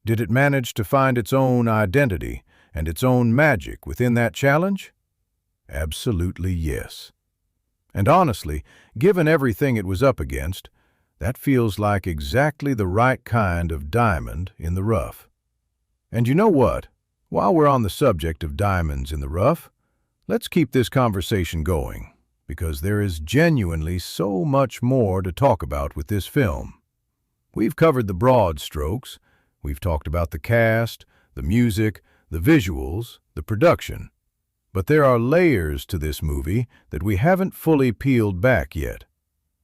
Did it manage to find its own identity and its own magic within that challenge? Absolutely yes. And honestly, given everything it was up against, that feels like exactly the right kind of diamond in the rough. And you know what? While we're on the subject of diamonds in the rough, let's keep this conversation going, because there is genuinely so much more to talk about with this film. We've covered the broad strokes. We've talked about the cast, the music, the visuals, the production. But there are layers to this movie that we haven't fully peeled back yet.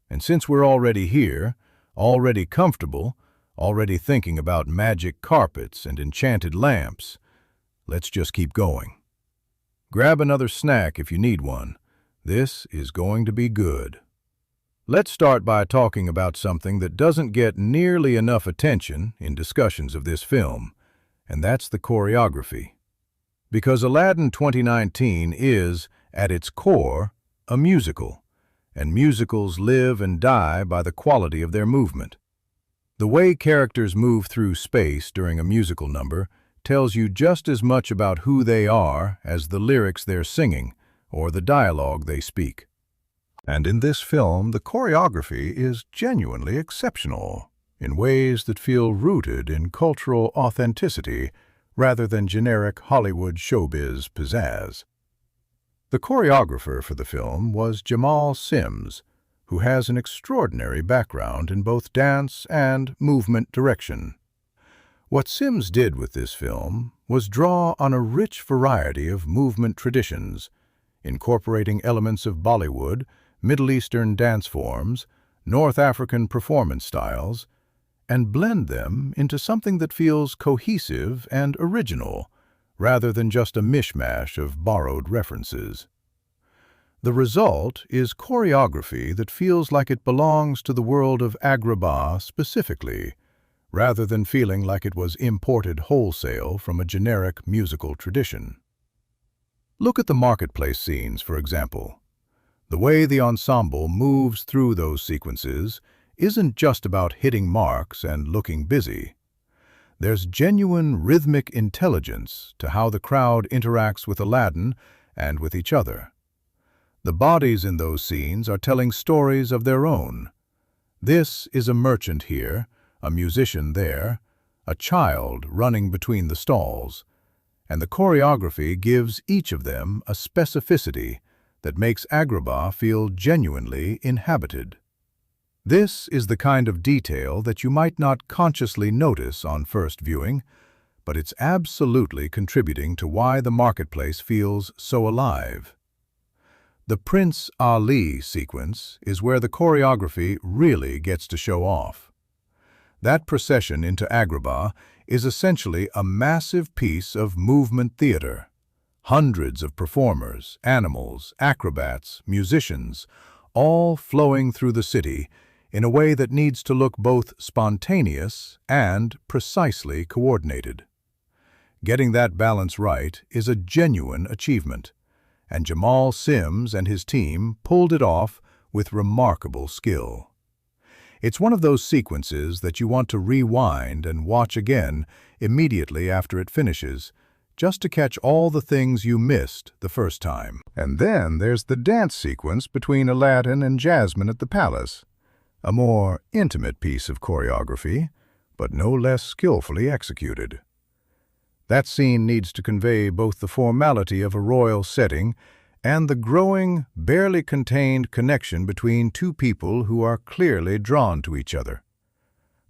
And since we're already here, already comfortable, already thinking about magic carpets and enchanted lamps, let's just keep going. Grab another snack if you need one. This is going to be good. Let's start by talking about something that doesn't get nearly enough attention in discussions of this film, and that's the choreography. Because Aladdin 2019 is, at its core, a musical, and musicals live and die by the quality of their movement. The way characters move through space during a musical number tells you just as much about who they are as the lyrics they're singing or the dialogue they speak. And in this film, the choreography is genuinely exceptional, in ways that feel rooted in cultural authenticity rather than generic Hollywood showbiz pizzazz. The choreographer for the film was Jamal Sims, who has an extraordinary background in both dance and movement direction. What Sims did with this film was draw on a rich variety of movement traditions, incorporating elements of Bollywood, Middle Eastern dance forms, North African performance styles, and blend them into something that feels cohesive and original, rather than just a mishmash of borrowed references. The result is choreography that feels like it belongs to the world of Agrabah specifically, rather than feeling like it was imported wholesale from a generic musical tradition. Look at the marketplace scenes, for example. The way the ensemble moves through those sequences isn't just about hitting marks and looking busy. There's genuine rhythmic intelligence to how the crowd interacts with Aladdin and with each other. The bodies in those scenes are telling stories of their own. This is a merchant here, a musician there, a child running between the stalls, and the choreography gives each of them a specificity that makes Agrabah feel genuinely inhabited. This is the kind of detail that you might not consciously notice on first viewing, but it's absolutely contributing to why the marketplace feels so alive. The Prince Ali sequence is where the choreography really gets to show off. That procession into Agrabah is essentially a massive piece of movement theater. Hundreds of performers, animals, acrobats, musicians, all flowing through the city in a way that needs to look both spontaneous and precisely coordinated. Getting that balance right is a genuine achievement, and Jamal Sims and his team pulled it off with remarkable skill. It's one of those sequences that you want to rewind and watch again immediately after it finishes, just to catch all the things you missed the first time. And then there's the dance sequence between Aladdin and Jasmine at the palace. A more intimate piece of choreography, but no less skillfully executed. That scene needs to convey both the formality of a royal setting and the growing, barely contained connection between two people who are clearly drawn to each other.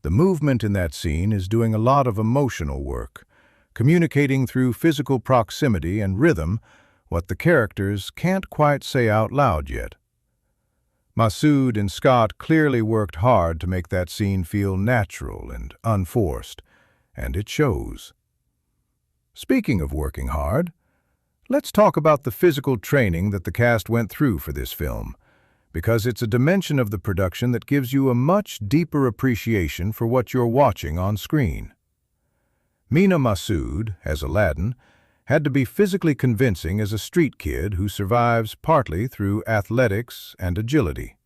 The movement in that scene is doing a lot of emotional work, communicating through physical proximity and rhythm what the characters can't quite say out loud yet. Massoud and Scott clearly worked hard to make that scene feel natural and unforced, and it shows. Speaking of working hard, let's talk about the physical training that the cast went through for this film, because it's a dimension of the production that gives you a much deeper appreciation for what you're watching on screen. Mena Massoud, as Aladdin, had to be physically convincing as a street kid who survives partly through athletics and agility.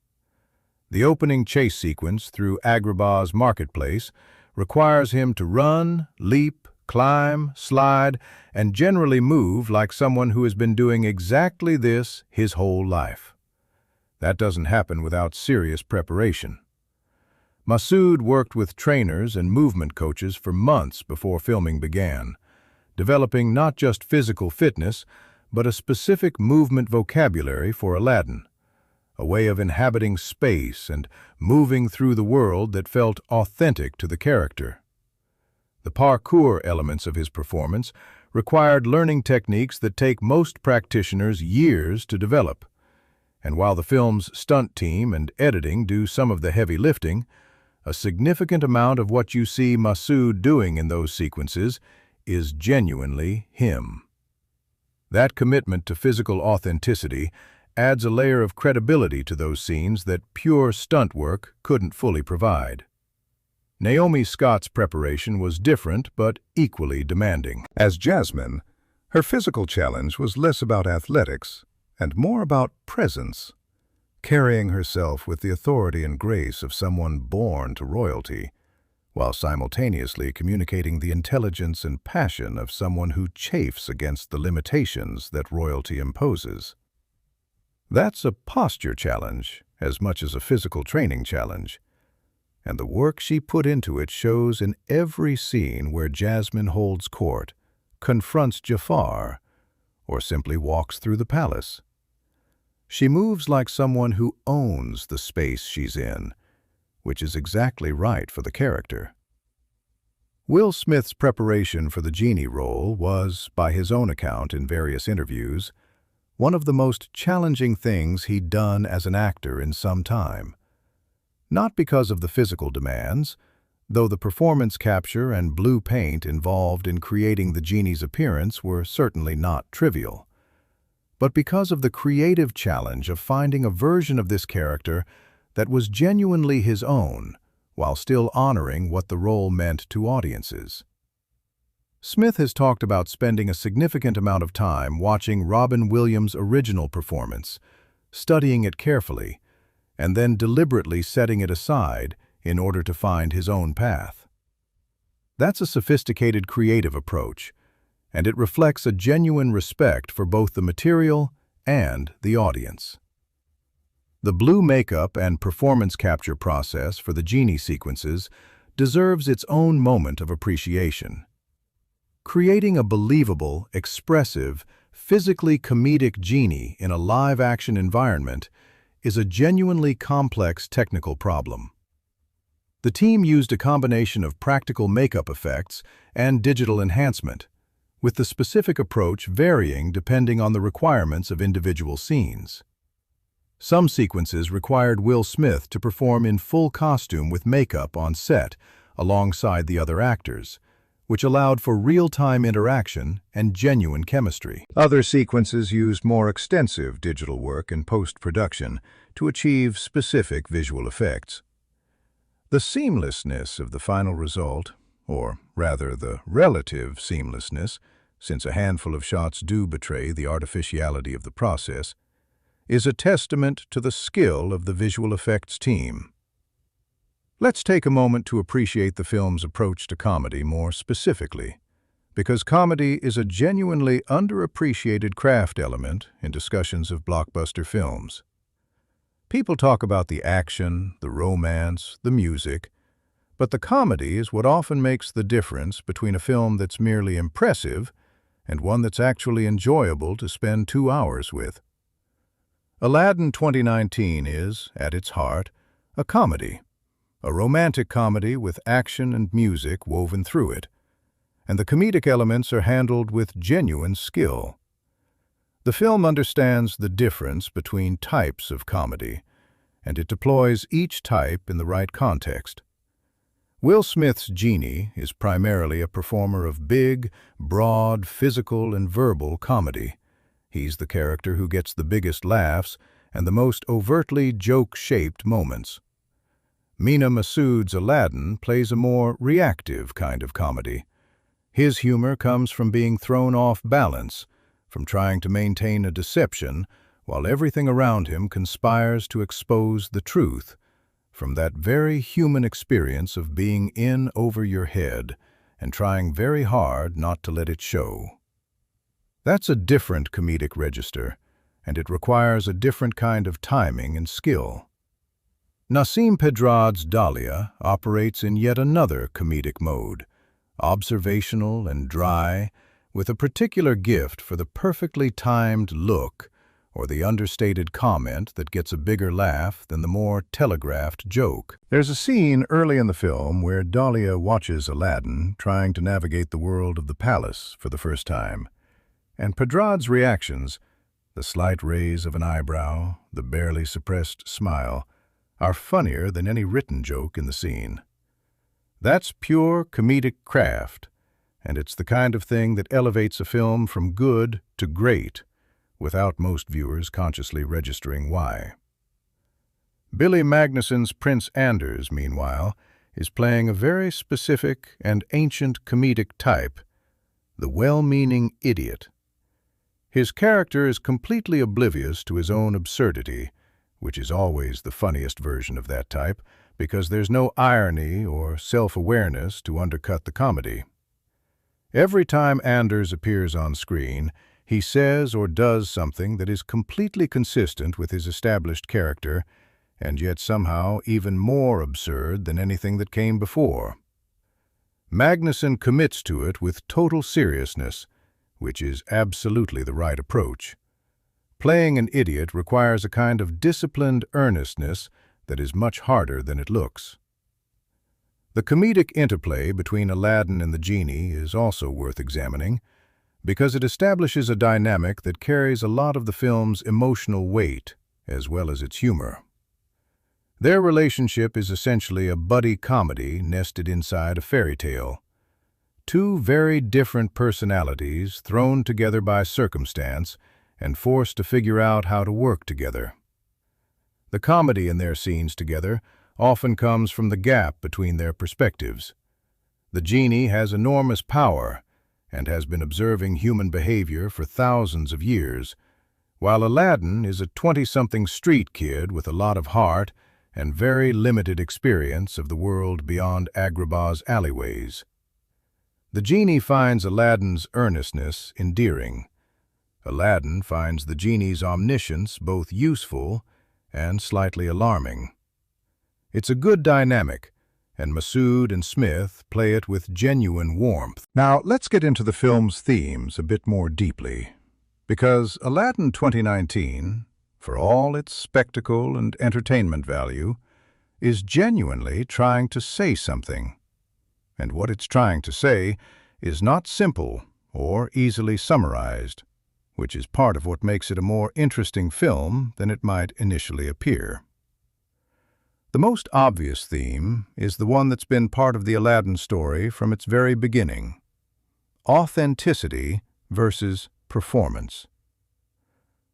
The opening chase sequence through Agrabah's marketplace requires him to run, leap, climb, slide, and generally move like someone who has been doing exactly this his whole life. That doesn't happen without serious preparation. Massoud worked with trainers and movement coaches for months before filming began, developing not just physical fitness, but a specific movement vocabulary for Aladdin, a way of inhabiting space and moving through the world that felt authentic to the character. The parkour elements of his performance required learning techniques that take most practitioners years to develop. And while the film's stunt team and editing do some of the heavy lifting, a significant amount of what you see Massoud doing in those sequences is genuinely him. That commitment to physical authenticity adds a layer of credibility to those scenes that pure stunt work couldn't fully provide. Naomi Scott's preparation was different but equally demanding. As Jasmine, her physical challenge was less about athletics and more about presence, carrying herself with the authority and grace of someone born to royalty, while simultaneously communicating the intelligence and passion of someone who chafes against the limitations that royalty imposes. That's a posture challenge as much as a physical training challenge, and the work she put into it shows in every scene where Jasmine holds court, confronts Jafar, or simply walks through the palace. She moves like someone who owns the space she's in, which is exactly right for the character. Will Smith's preparation for the Genie role was, by his own account in various interviews, one of the most challenging things he'd done as an actor in some time. Not because of the physical demands, though the performance capture and blue paint involved in creating the Genie's appearance were certainly not trivial, but because of the creative challenge of finding a version of this character that was genuinely his own, while still honoring what the role meant to audiences. Smith has talked about spending a significant amount of time watching Robin Williams' original performance, studying it carefully, and then deliberately setting it aside in order to find his own path. That's a sophisticated creative approach, and it reflects a genuine respect for both the material and the audience. The blue makeup and performance capture process for the Genie sequences deserves its own moment of appreciation. Creating a believable, expressive, physically comedic Genie in a live-action environment is a genuinely complex technical problem. The team used a combination of practical makeup effects and digital enhancement, with the specific approach varying depending on the requirements of individual scenes. Some sequences required Will Smith to perform in full costume with makeup on set alongside the other actors, which allowed for real-time interaction and genuine chemistry. Other sequences used more extensive digital work in post-production to achieve specific visual effects. The seamlessness of the final result, or rather the relative seamlessness, since a handful of shots do betray the artificiality of the process, is a testament to the skill of the visual effects team. Let's take a moment to appreciate the film's approach to comedy more specifically, because comedy is a genuinely underappreciated craft element in discussions of blockbuster films. People talk about the action, the romance, the music, but the comedy is what often makes the difference between a film that's merely impressive and one that's actually enjoyable to spend 2 hours with. Aladdin 2019 is, at its heart, a comedy, a romantic comedy with action and music woven through it, and the comedic elements are handled with genuine skill. The film understands the difference between types of comedy, and it deploys each type in the right context. Will Smith's Genie is primarily a performer of big, broad, physical and verbal comedy. He's the character who gets the biggest laughs and the most overtly joke-shaped moments. Mena Massoud's Aladdin plays a more reactive kind of comedy. His humor comes from being thrown off balance, from trying to maintain a deception while everything around him conspires to expose the truth, from that very human experience of being in over your head and trying very hard not to let it show. That's a different comedic register, and it requires a different kind of timing and skill. Nasim Pedrad's Dahlia operates in yet another comedic mode, observational and dry, with a particular gift for the perfectly timed look or the understated comment that gets a bigger laugh than the more telegraphed joke. There's a scene early in the film where Dahlia watches Aladdin trying to navigate the world of the palace for the first time, and Pedrad's reactions, the slight raise of an eyebrow, the barely suppressed smile, are funnier than any written joke in the scene. That's pure comedic craft, and it's the kind of thing that elevates a film from good to great, without most viewers consciously registering why. Billy Magnuson's Prince Anders, meanwhile, is playing a very specific and ancient comedic type, the well-meaning idiot. His character is completely oblivious to his own absurdity, which is always the funniest version of that type, because there's no irony or self-awareness to undercut the comedy. Every time Anders appears on screen, he says or does something that is completely consistent with his established character, and yet somehow even more absurd than anything that came before. Magnuson commits to it with total seriousness, which is absolutely the right approach. Playing an idiot requires a kind of disciplined earnestness that is much harder than it looks. The comedic interplay between Aladdin and the Genie is also worth examining, because it establishes a dynamic that carries a lot of the film's emotional weight, as well as its humor. Their relationship is essentially a buddy comedy nested inside a fairy tale. Two very different personalities thrown together by circumstance and forced to figure out how to work together. The comedy in their scenes together often comes from the gap between their perspectives. The Genie has enormous power and has been observing human behavior for thousands of years, while Aladdin is a 20-something street kid with a lot of heart and very limited experience of the world beyond Agrabah's alleyways. The Genie finds Aladdin's earnestness endearing. Aladdin finds the Genie's omniscience both useful and slightly alarming. It's a good dynamic, and Massoud and Smith play it with genuine warmth. Now, let's get into the film's themes a bit more deeply, because Aladdin 2019, for all its spectacle and entertainment value, is genuinely trying to say something. And what it's trying to say is not simple or easily summarized, which is part of what makes it a more interesting film than it might initially appear. The most obvious theme is the one that's been part of the Aladdin story from its very beginning: authenticity versus performance.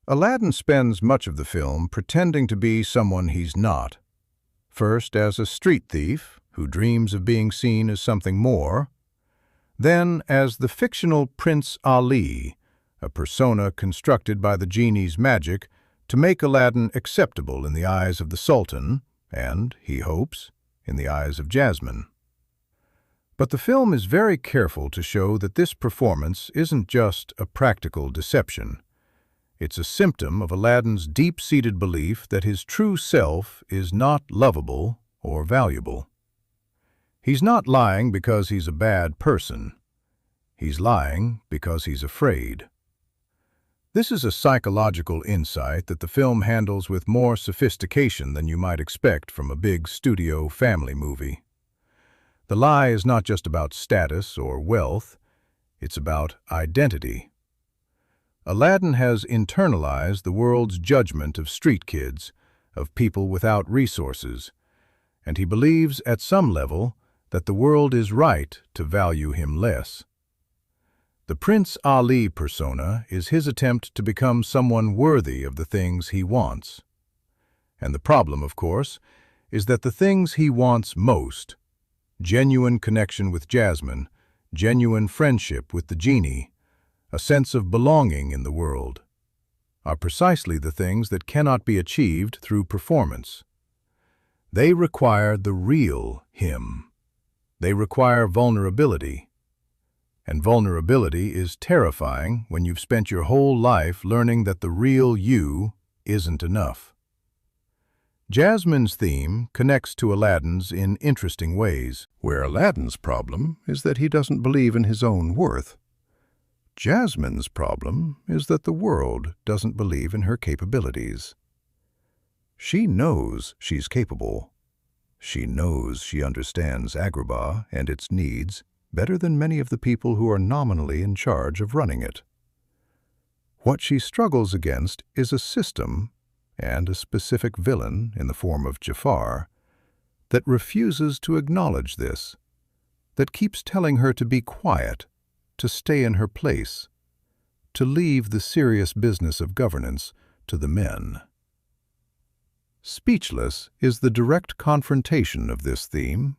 Aladdin spends much of the film pretending to be someone he's not. First as a street thief who dreams of being seen as something more, then as the fictional Prince Ali, a persona constructed by the Genie's magic to make Aladdin acceptable in the eyes of the Sultan, and, he hopes, in the eyes of Jasmine. But the film is very careful to show that this performance isn't just a practical deception. It's a symptom of Aladdin's deep-seated belief that his true self is not lovable or valuable. He's not lying because he's a bad person. He's lying because he's afraid. This is a psychological insight that the film handles with more sophistication than you might expect from a big studio family movie. The lie is not just about status or wealth, it's about identity. Aladdin has internalized the world's judgment of street kids, of people without resources, and he believes at some level that the world is right to value him less. The Prince Ali persona is his attempt to become someone worthy of the things he wants. And the problem, of course, is that the things he wants most, genuine connection with Jasmine, genuine friendship with the Genie, a sense of belonging in the world, are precisely the things that cannot be achieved through performance. They require the real him. They require vulnerability, And vulnerability is terrifying when you've spent your whole life learning that the real you isn't enough. Jasmine's theme connects to Aladdin's in interesting ways. Where Aladdin's problem is that he doesn't believe in his own worth. Jasmine's problem is that the world doesn't believe in her capabilities. She knows she's capable. She knows she understands Agrabah and its needs better than many of the people who are nominally in charge of running it. What she struggles against is a system and a specific villain in the form of Jafar that refuses to acknowledge this, that keeps telling her to be quiet, to stay in her place, to leave the serious business of governance to the men. Speechless is the direct confrontation of this theme.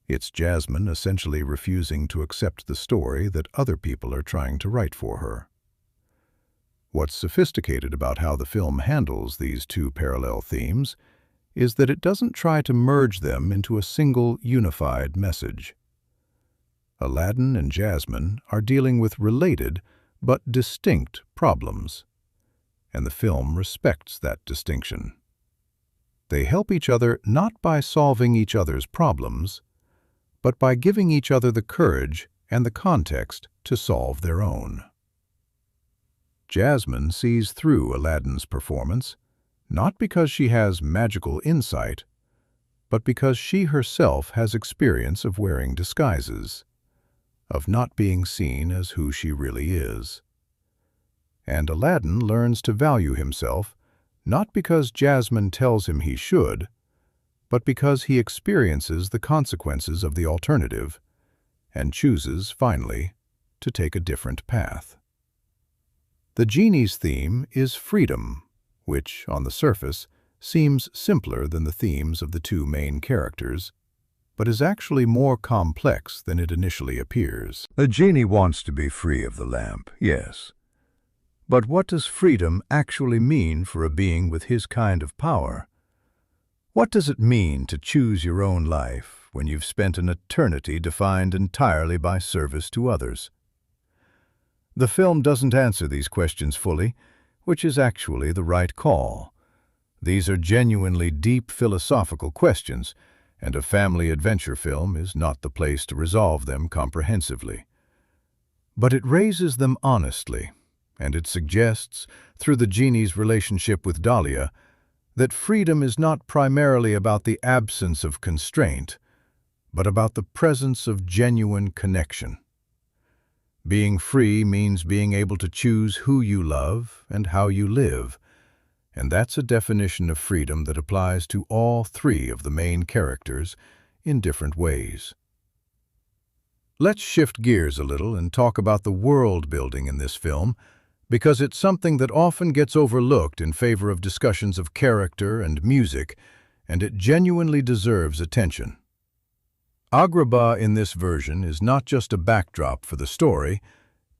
It's Jasmine essentially refusing to accept the story that other people are trying to write for her. What's sophisticated about how the film handles these two parallel themes is that it doesn't try to merge them into a single unified message. Aladdin and Jasmine are dealing with related but distinct problems, and the film respects that distinction. They help each other not by solving each other's problems, but by giving each other the courage and the context to solve their own. Jasmine sees through Aladdin's performance, not because she has magical insight, but because she herself has experience of wearing disguises, of not being seen as who she really is. And Aladdin learns to value himself not because Jasmine tells him he should, but because he experiences the consequences of the alternative and chooses, finally, to take a different path. The Genie's theme is freedom, which, on the surface, seems simpler than the themes of the two main characters, but is actually more complex than it initially appears. A genie wants to be free of the lamp, yes. But what does freedom actually mean for a being with his kind of power? What does it mean to choose your own life when you've spent an eternity defined entirely by service to others? The film doesn't answer these questions fully, which is actually the right call. These are genuinely deep philosophical questions, and a family adventure film is not the place to resolve them comprehensively. But it raises them honestly, and it suggests, through the genie's relationship with Dahlia, that freedom is not primarily about the absence of constraint, but about the presence of genuine connection. Being free means being able to choose who you love and how you live, and that's a definition of freedom that applies to all three of the main characters in different ways. Let's shift gears a little and talk about the world building in this film, because it's something that often gets overlooked in favor of discussions of character and music, and it genuinely deserves attention. Agrabah in this version is not just a backdrop for the story,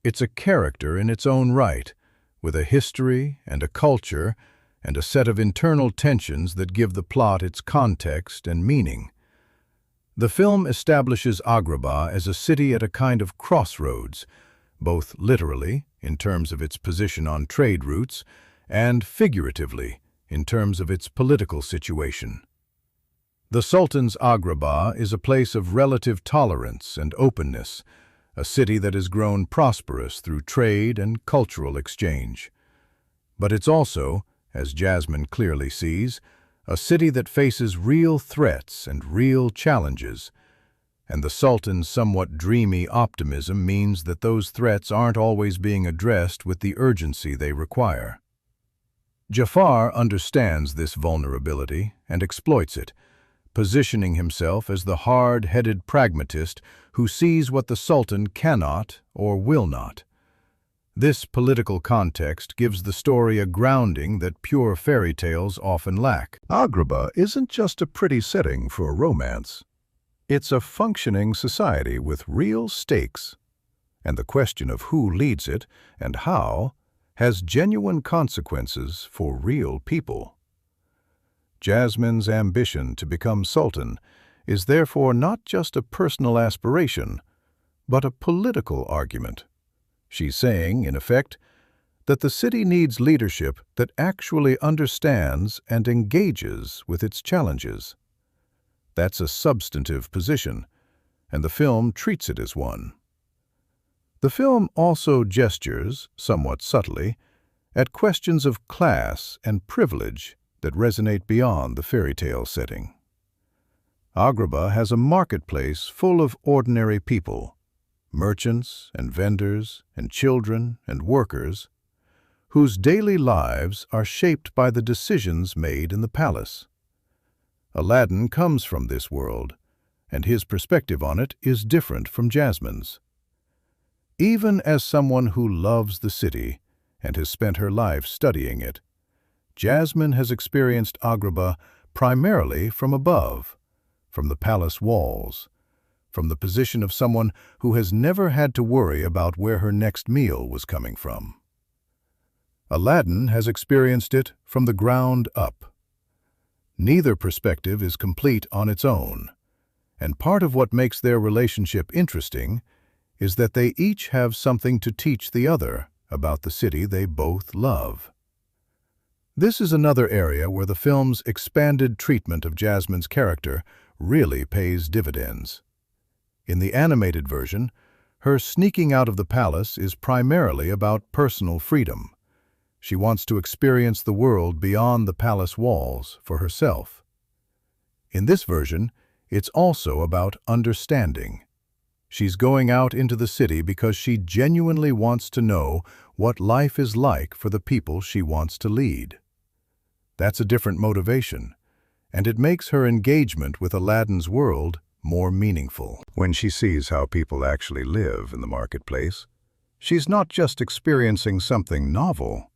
it's a character in its own right, with a history and a culture and a set of internal tensions that give the plot its context and meaning. The film establishes Agrabah as a city at a kind of crossroads, both literally, in terms of its position on trade routes, and figuratively, in terms of its political situation. The Sultan's Agrabah is a place of relative tolerance and openness, a city that has grown prosperous through trade and cultural exchange. But it's also, as Jasmine clearly sees, a city that faces real threats and real challenges, and the Sultan's somewhat dreamy optimism means that those threats aren't always being addressed with the urgency they require. Jafar understands this vulnerability and exploits it, positioning himself as the hard-headed pragmatist who sees what the Sultan cannot or will not. This political context gives the story a grounding that pure fairy tales often lack. Agrabah isn't just a pretty setting for a romance. It's a functioning society with real stakes, and the question of who leads it and how has genuine consequences for real people. Jasmine's ambition to become Sultan is therefore not just a personal aspiration, but a political argument. She's saying, in effect, that the city needs leadership that actually understands and engages with its challenges. That's a substantive position, and the film treats it as one. The film also gestures, somewhat subtly, at questions of class and privilege that resonate beyond the fairy tale setting. Agrabah has a marketplace full of ordinary people, merchants and vendors and children and workers, whose daily lives are shaped by the decisions made in the palace. Aladdin comes from this world, and his perspective on it is different from Jasmine's. Even as someone who loves the city and has spent her life studying it, Jasmine has experienced Agrabah primarily from above, from the palace walls, from the position of someone who has never had to worry about where her next meal was coming from. Aladdin has experienced it from the ground up. Neither perspective is complete on its own, and part of what makes their relationship interesting is that they each have something to teach the other about the city they both love. This is another area where the film's expanded treatment of Jasmine's character really pays dividends. In the animated version, her sneaking out of the palace is primarily about personal freedom. She wants to experience the world beyond the palace walls for herself. In this version, it's also about understanding. She's going out into the city because she genuinely wants to know what life is like for the people she wants to lead. That's a different motivation, and it makes her engagement with Aladdin's world more meaningful. When she sees how people actually live in the marketplace, she's not just experiencing something novel.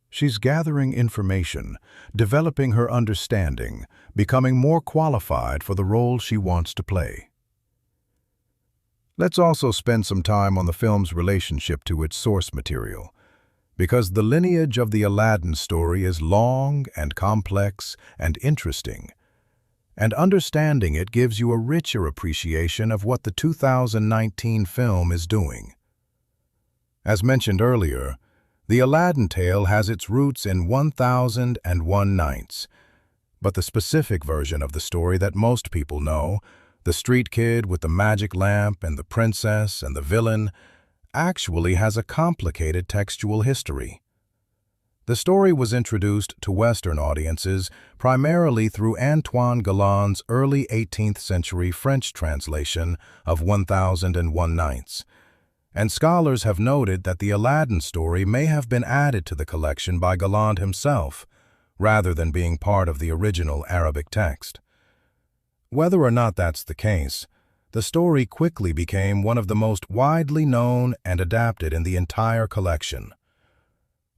She's gathering information, developing her understanding, becoming more qualified for the role she wants to play. Let's also spend some time on the film's relationship to its source material, because the lineage of the Aladdin story is long and complex and interesting, and understanding it gives you a richer appreciation of what the 2019 film is doing. As mentioned earlier, the Aladdin tale has its roots in 1001 Nights, but the specific version of the story that most people know, the street kid with the magic lamp and the princess and the villain, actually has a complicated textual history. The story was introduced to Western audiences primarily through Antoine Galland's early 18th century French translation of 1001 Nights, and scholars have noted that the Aladdin story may have been added to the collection by Galland himself, rather than being part of the original Arabic text. Whether or not that's the case, the story quickly became one of the most widely known and adapted in the entire collection.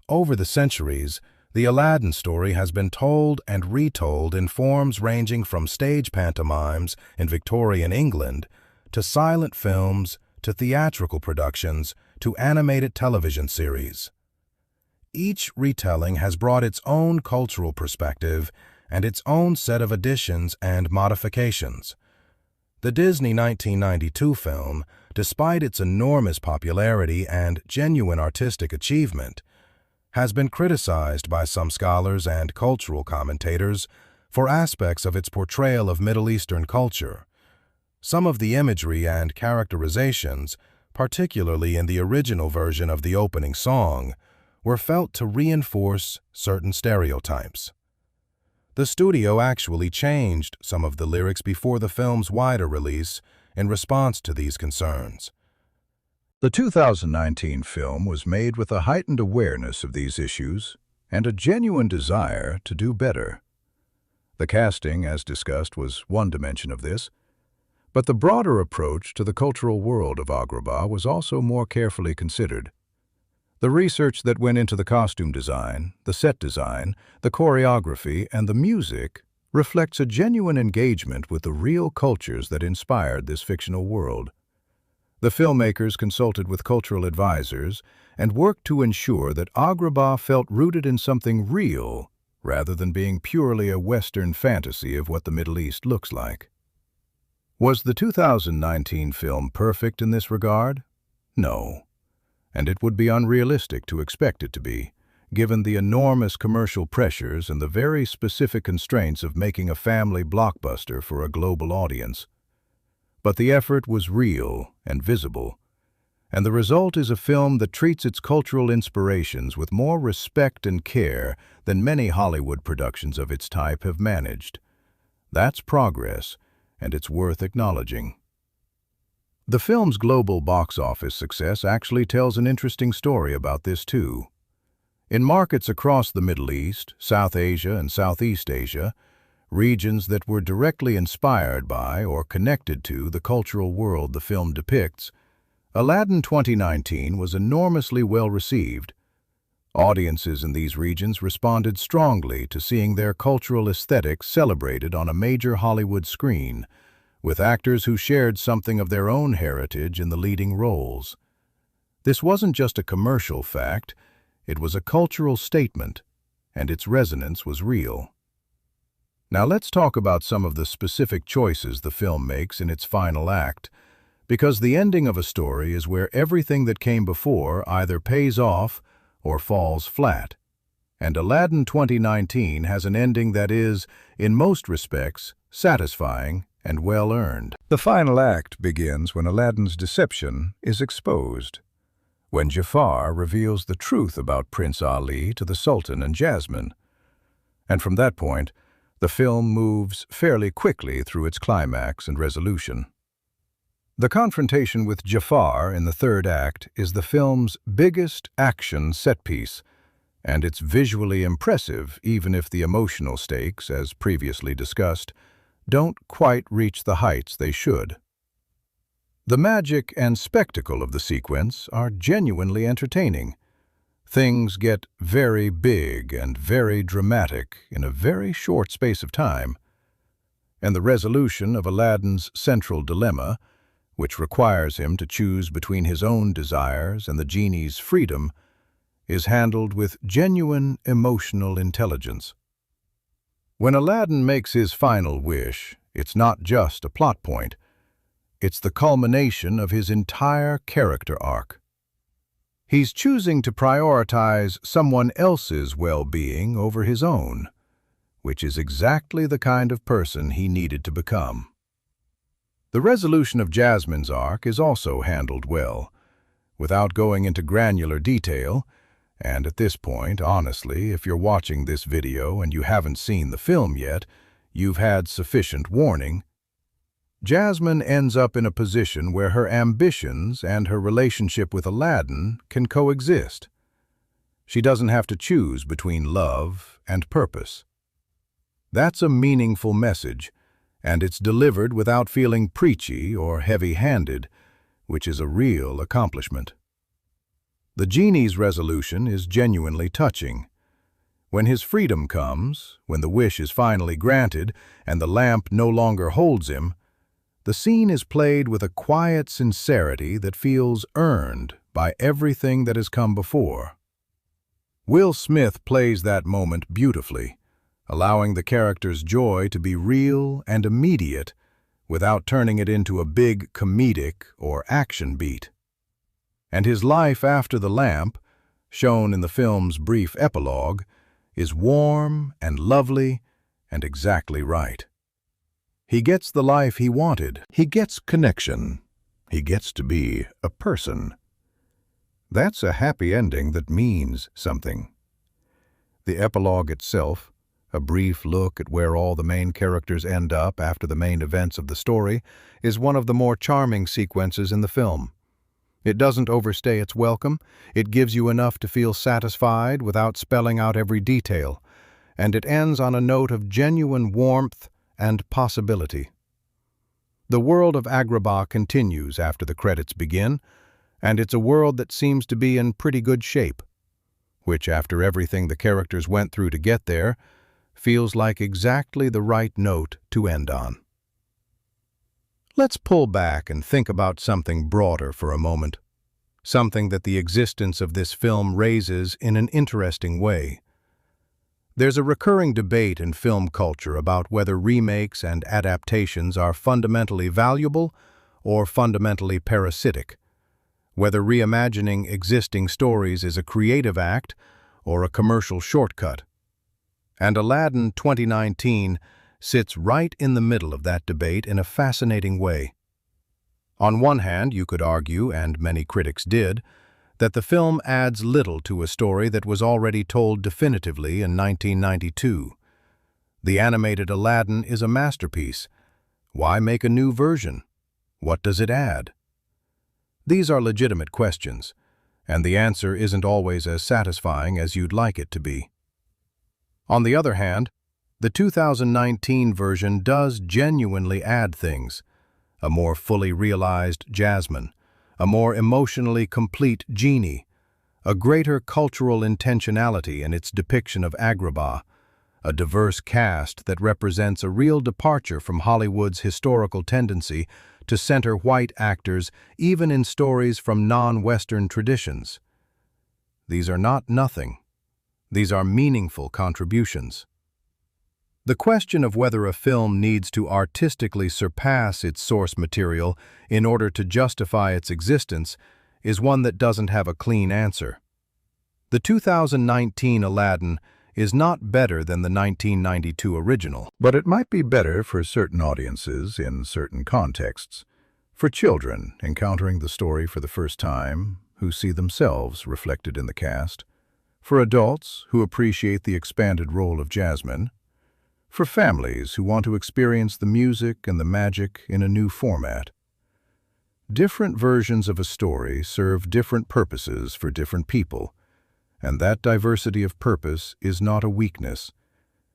Over the centuries, the Aladdin story has been told and retold in forms ranging from stage pantomimes in Victorian England to silent films, to theatrical productions, to animated television series. Each retelling has brought its own cultural perspective and its own set of additions and modifications. The Disney 1992 film, despite its enormous popularity and genuine artistic achievement, has been criticized by some scholars and cultural commentators for aspects of its portrayal of Middle Eastern culture. Some of the imagery and characterizations, particularly in the original version of the opening song, were felt to reinforce certain stereotypes. The studio actually changed some of the lyrics before the film's wider release in response to these concerns. The 2019 film was made with a heightened awareness of these issues and a genuine desire to do better. The casting, as discussed, was one dimension of this, but the broader approach to the cultural world of Agrabah was also more carefully considered. The research that went into the costume design, the set design, the choreography, and the music reflects a genuine engagement with the real cultures that inspired this fictional world. The filmmakers consulted with cultural advisors and worked to ensure that Agrabah felt rooted in something real rather than being purely a Western fantasy of what the Middle East looks like. Was the 2019 film perfect in this regard? No, and it would be unrealistic to expect it to be, given the enormous commercial pressures and the very specific constraints of making a family blockbuster for a global audience. But the effort was real and visible, and the result is a film that treats its cultural inspirations with more respect and care than many Hollywood productions of its type have managed. That's progress, and it's worth acknowledging. The film's global box office success actually tells an interesting story about this too. In markets across the Middle East, South Asia, and Southeast Asia, regions that were directly inspired by or connected to the cultural world the film depicts, Aladdin 2019 was enormously well received. Audiences in these regions responded strongly to seeing their cultural aesthetics celebrated on a major Hollywood screen, with actors who shared something of their own heritage in the leading roles. This wasn't just a commercial fact, it was a cultural statement, and its resonance was real. Now let's talk about some of the specific choices the film makes in its final act, because the ending of a story is where everything that came before either pays off or falls flat. And Aladdin 2019 has an ending that is, in most respects, satisfying and well-earned. The final act begins when Aladdin's deception is exposed, when Jafar reveals the truth about Prince Ali to the Sultan and Jasmine. And from that point, the film moves fairly quickly through its climax and resolution. The confrontation with Jafar in the third act is the film's biggest action set-piece, and it's visually impressive even if the emotional stakes, as previously discussed, don't quite reach the heights they should. The magic and spectacle of the sequence are genuinely entertaining. Things get very big and very dramatic in a very short space of time, and the resolution of Aladdin's central dilemma, which requires him to choose between his own desires and the genie's freedom, is handled with genuine emotional intelligence. When Aladdin makes his final wish, it's not just a plot point. It's the culmination of his entire character arc. He's choosing to prioritize someone else's well-being over his own, which is exactly the kind of person he needed to become. The resolution of Jasmine's arc is also handled well, without going into granular detail, and at this point, honestly, if you're watching this video and you haven't seen the film yet, you've had sufficient warning. Jasmine ends up in a position where her ambitions and her relationship with Aladdin can coexist. She doesn't have to choose between love and purpose. That's a meaningful message, and it's delivered without feeling preachy or heavy-handed, which is a real accomplishment. The genie's resolution is genuinely touching. When his freedom comes, when the wish is finally granted and the lamp no longer holds him, the scene is played with a quiet sincerity that feels earned by everything that has come before. Will Smith plays that moment beautifully, allowing the character's joy to be real and immediate without turning it into a big comedic or action beat. And his life after the lamp, shown in the film's brief epilogue, is warm and lovely and exactly right. He gets the life he wanted. He gets connection. He gets to be a person. That's a happy ending that means something. The epilogue itself, a brief look at where all the main characters end up after the main events of the story, is one of the more charming sequences in the film. It doesn't overstay its welcome, it gives you enough to feel satisfied without spelling out every detail, and it ends on a note of genuine warmth and possibility. The world of Agrabah continues after the credits begin, and it's a world that seems to be in pretty good shape, which, after everything the characters went through to get there, feels like exactly the right note to end on. Let's pull back and think about something broader for a moment, something that the existence of this film raises in an interesting way. There's a recurring debate in film culture about whether remakes and adaptations are fundamentally valuable or fundamentally parasitic, whether reimagining existing stories is a creative act or a commercial shortcut. And Aladdin 2019 sits right in the middle of that debate in a fascinating way. On one hand, you could argue, and many critics did, that the film adds little to a story that was already told definitively in 1992. The animated Aladdin is a masterpiece. Why make a new version? What does it add? These are legitimate questions, and the answer isn't always as satisfying as you'd like it to be. On the other hand, the 2019 version does genuinely add things: a more fully realized Jasmine, a more emotionally complete Genie, a greater cultural intentionality in its depiction of Agrabah, a diverse cast that represents a real departure from Hollywood's historical tendency to center white actors even in stories from non-Western traditions. These are not nothing. These are meaningful contributions. The question of whether a film needs to artistically surpass its source material in order to justify its existence is one that doesn't have a clean answer. The 2019 Aladdin is not better than the 1992 original, But it might be better for certain audiences in certain contexts. For children encountering the story for the first time, who see themselves reflected in the cast. For adults who appreciate the expanded role of Jasmine. For families who want to experience the music and the magic in a new format. Different versions of a story serve different purposes for different people, and that diversity of purpose is not a weakness.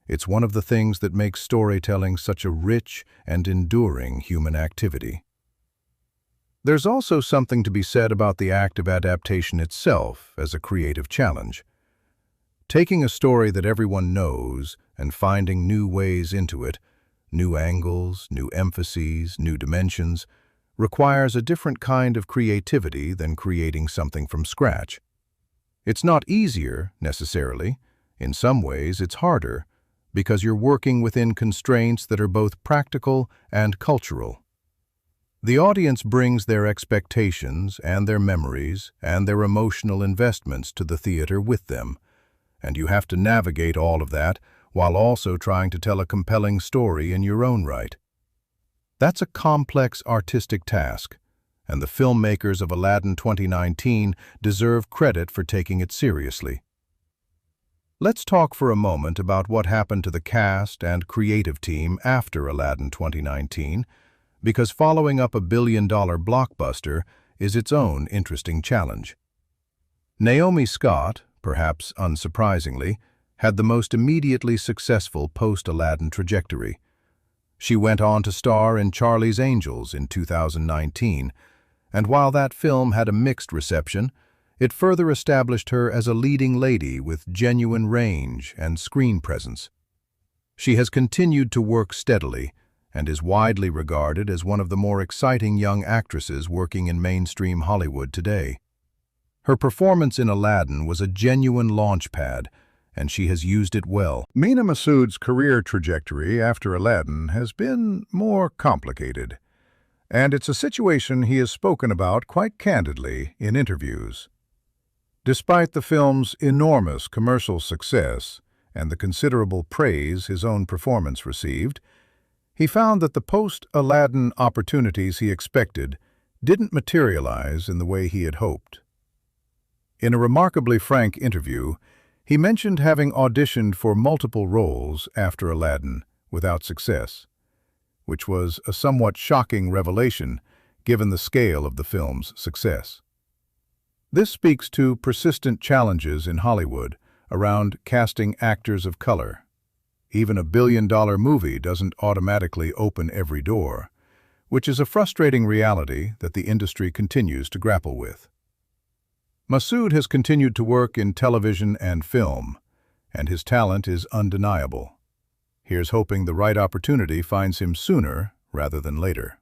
It's one of the things that makes storytelling such a rich and enduring human activity. There's also something to be said about the act of adaptation itself as a creative challenge. Taking a story that everyone knows and finding new ways into it, new angles, new emphases, new dimensions, requires a different kind of creativity than creating something from scratch. It's not easier, necessarily. In some ways, it's harder, because you're working within constraints that are both practical and cultural. The audience brings their expectations and their memories and their emotional investments to the theater with them, and you have to navigate all of that while also trying to tell a compelling story in your own right. That's a complex artistic task, and the filmmakers of Aladdin 2019 deserve credit for taking it seriously. Let's talk for a moment about what happened to the cast and creative team after Aladdin 2019, because following up a billion-dollar blockbuster is its own interesting challenge. Naomi Scott, perhaps unsurprisingly, had the most immediately successful post-Aladdin trajectory. She went on to star in Charlie's Angels in 2019, and while that film had a mixed reception, it further established her as a leading lady with genuine range and screen presence. She has continued to work steadily and is widely regarded as one of the more exciting young actresses working in mainstream Hollywood today. Her performance in Aladdin was a genuine launchpad, and she has used it well. Mena Massoud's career trajectory after Aladdin has been more complicated, and it's a situation he has spoken about quite candidly in interviews. Despite the film's enormous commercial success and the considerable praise his own performance received, he found that the post-Aladdin opportunities he expected didn't materialize in the way he had hoped. In a remarkably frank interview, he mentioned having auditioned for multiple roles after Aladdin without success, which was a somewhat shocking revelation given the scale of the film's success. This speaks to persistent challenges in Hollywood around casting actors of color. Even a billion-dollar movie doesn't automatically open every door, which is a frustrating reality that the industry continues to grapple with. Massoud has continued to work in television and film, and his talent is undeniable. Here's hoping the right opportunity finds him sooner rather than later.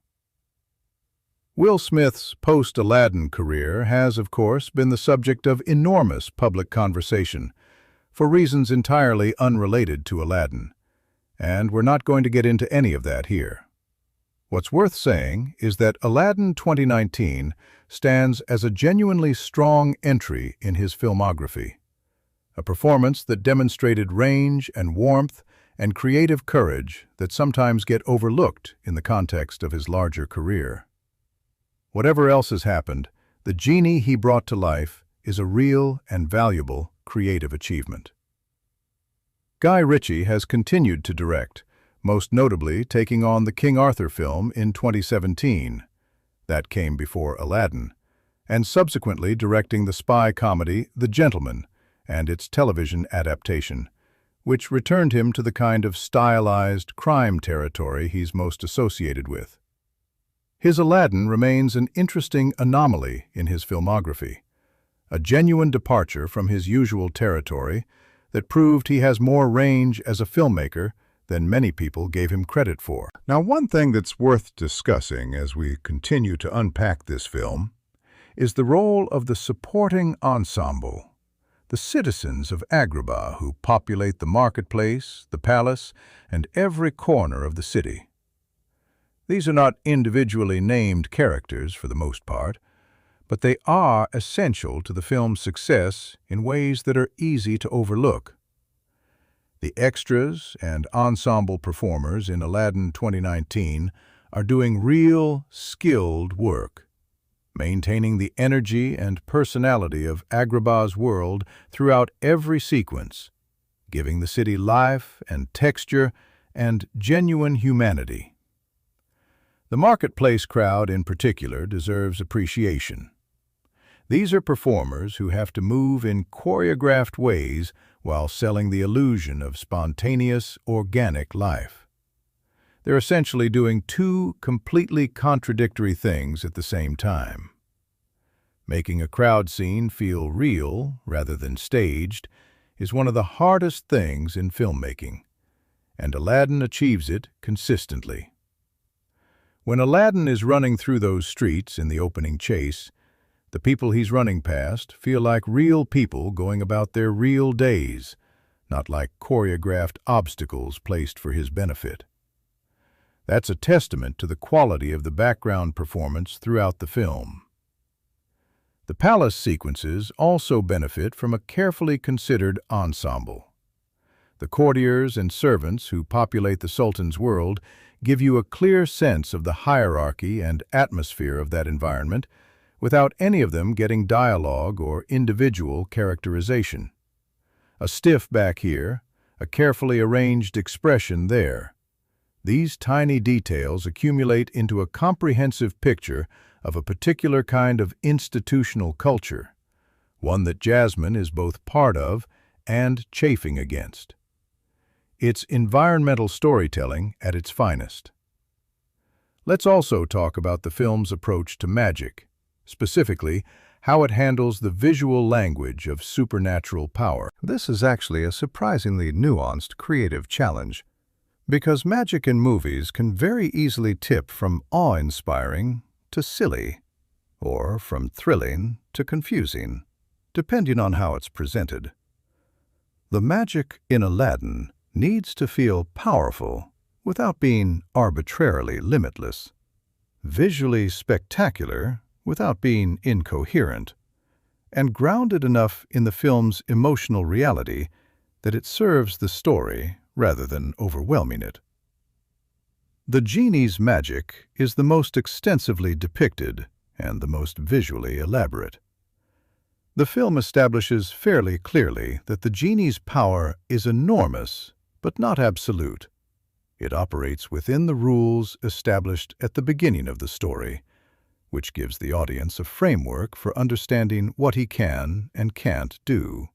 Will Smith's post-Aladdin career has, of course, been the subject of enormous public conversation, for reasons entirely unrelated to Aladdin, and we're not going to get into any of that here. What's worth saying is that Aladdin 2019 stands as a genuinely strong entry in his filmography, a performance that demonstrated range and warmth and creative courage that sometimes get overlooked in the context of his larger career. Whatever else has happened, the genie he brought to life is a real and valuable creative achievement. Guy Ritchie has continued to direct, most notably taking on the King Arthur film in 2017, that came before Aladdin, and subsequently directing the spy comedy The Gentleman and its television adaptation, which returned him to the kind of stylized crime territory he's most associated with. His Aladdin remains an interesting anomaly in his filmography, a genuine departure from his usual territory that proved he has more range as a filmmaker than many people gave him credit for. Now, one thing that's worth discussing as we continue to unpack this film is the role of the supporting ensemble, the citizens of Agrabah who populate the marketplace, the palace, and every corner of the city. These are not individually named characters for the most part, but they are essential to the film's success in ways that are easy to overlook. The extras and ensemble performers in Aladdin 2019 are doing real, skilled work, maintaining the energy and personality of Agrabah's world throughout every sequence, giving the city life and texture and genuine humanity. The marketplace crowd in particular deserves appreciation. These are performers who have to move in choreographed ways while selling the illusion of spontaneous, organic life. They're essentially doing two completely contradictory things at the same time. Making a crowd scene feel real rather than staged is one of the hardest things in filmmaking, and Aladdin achieves it consistently. When Aladdin is running through those streets in the opening chase, the people he's running past feel like real people going about their real days, not like choreographed obstacles placed for his benefit. That's a testament to the quality of the background performance throughout the film. The palace sequences also benefit from a carefully considered ensemble. The courtiers and servants who populate the Sultan's world give you a clear sense of the hierarchy and atmosphere of that environment, without any of them getting dialogue or individual characterization. A stiff back here, a carefully arranged expression there. These tiny details accumulate into a comprehensive picture of a particular kind of institutional culture, one that Jasmine is both part of and chafing against. It's environmental storytelling at its finest. Let's also talk about the film's approach to magic, specifically how it handles the visual language of supernatural power. This is actually a surprisingly nuanced creative challenge, because magic in movies can very easily tip from awe-inspiring to silly, or from thrilling to confusing, depending on how it's presented. The magic in Aladdin needs to feel powerful without being arbitrarily limitless, visually spectacular without being incoherent, and grounded enough in the film's emotional reality that it serves the story rather than overwhelming it. The genie's magic is the most extensively depicted and the most visually elaborate. The film establishes fairly clearly that the genie's power is enormous but not absolute. It operates within the rules established at the beginning of the story, which gives the audience a framework for understanding what he can and can't do.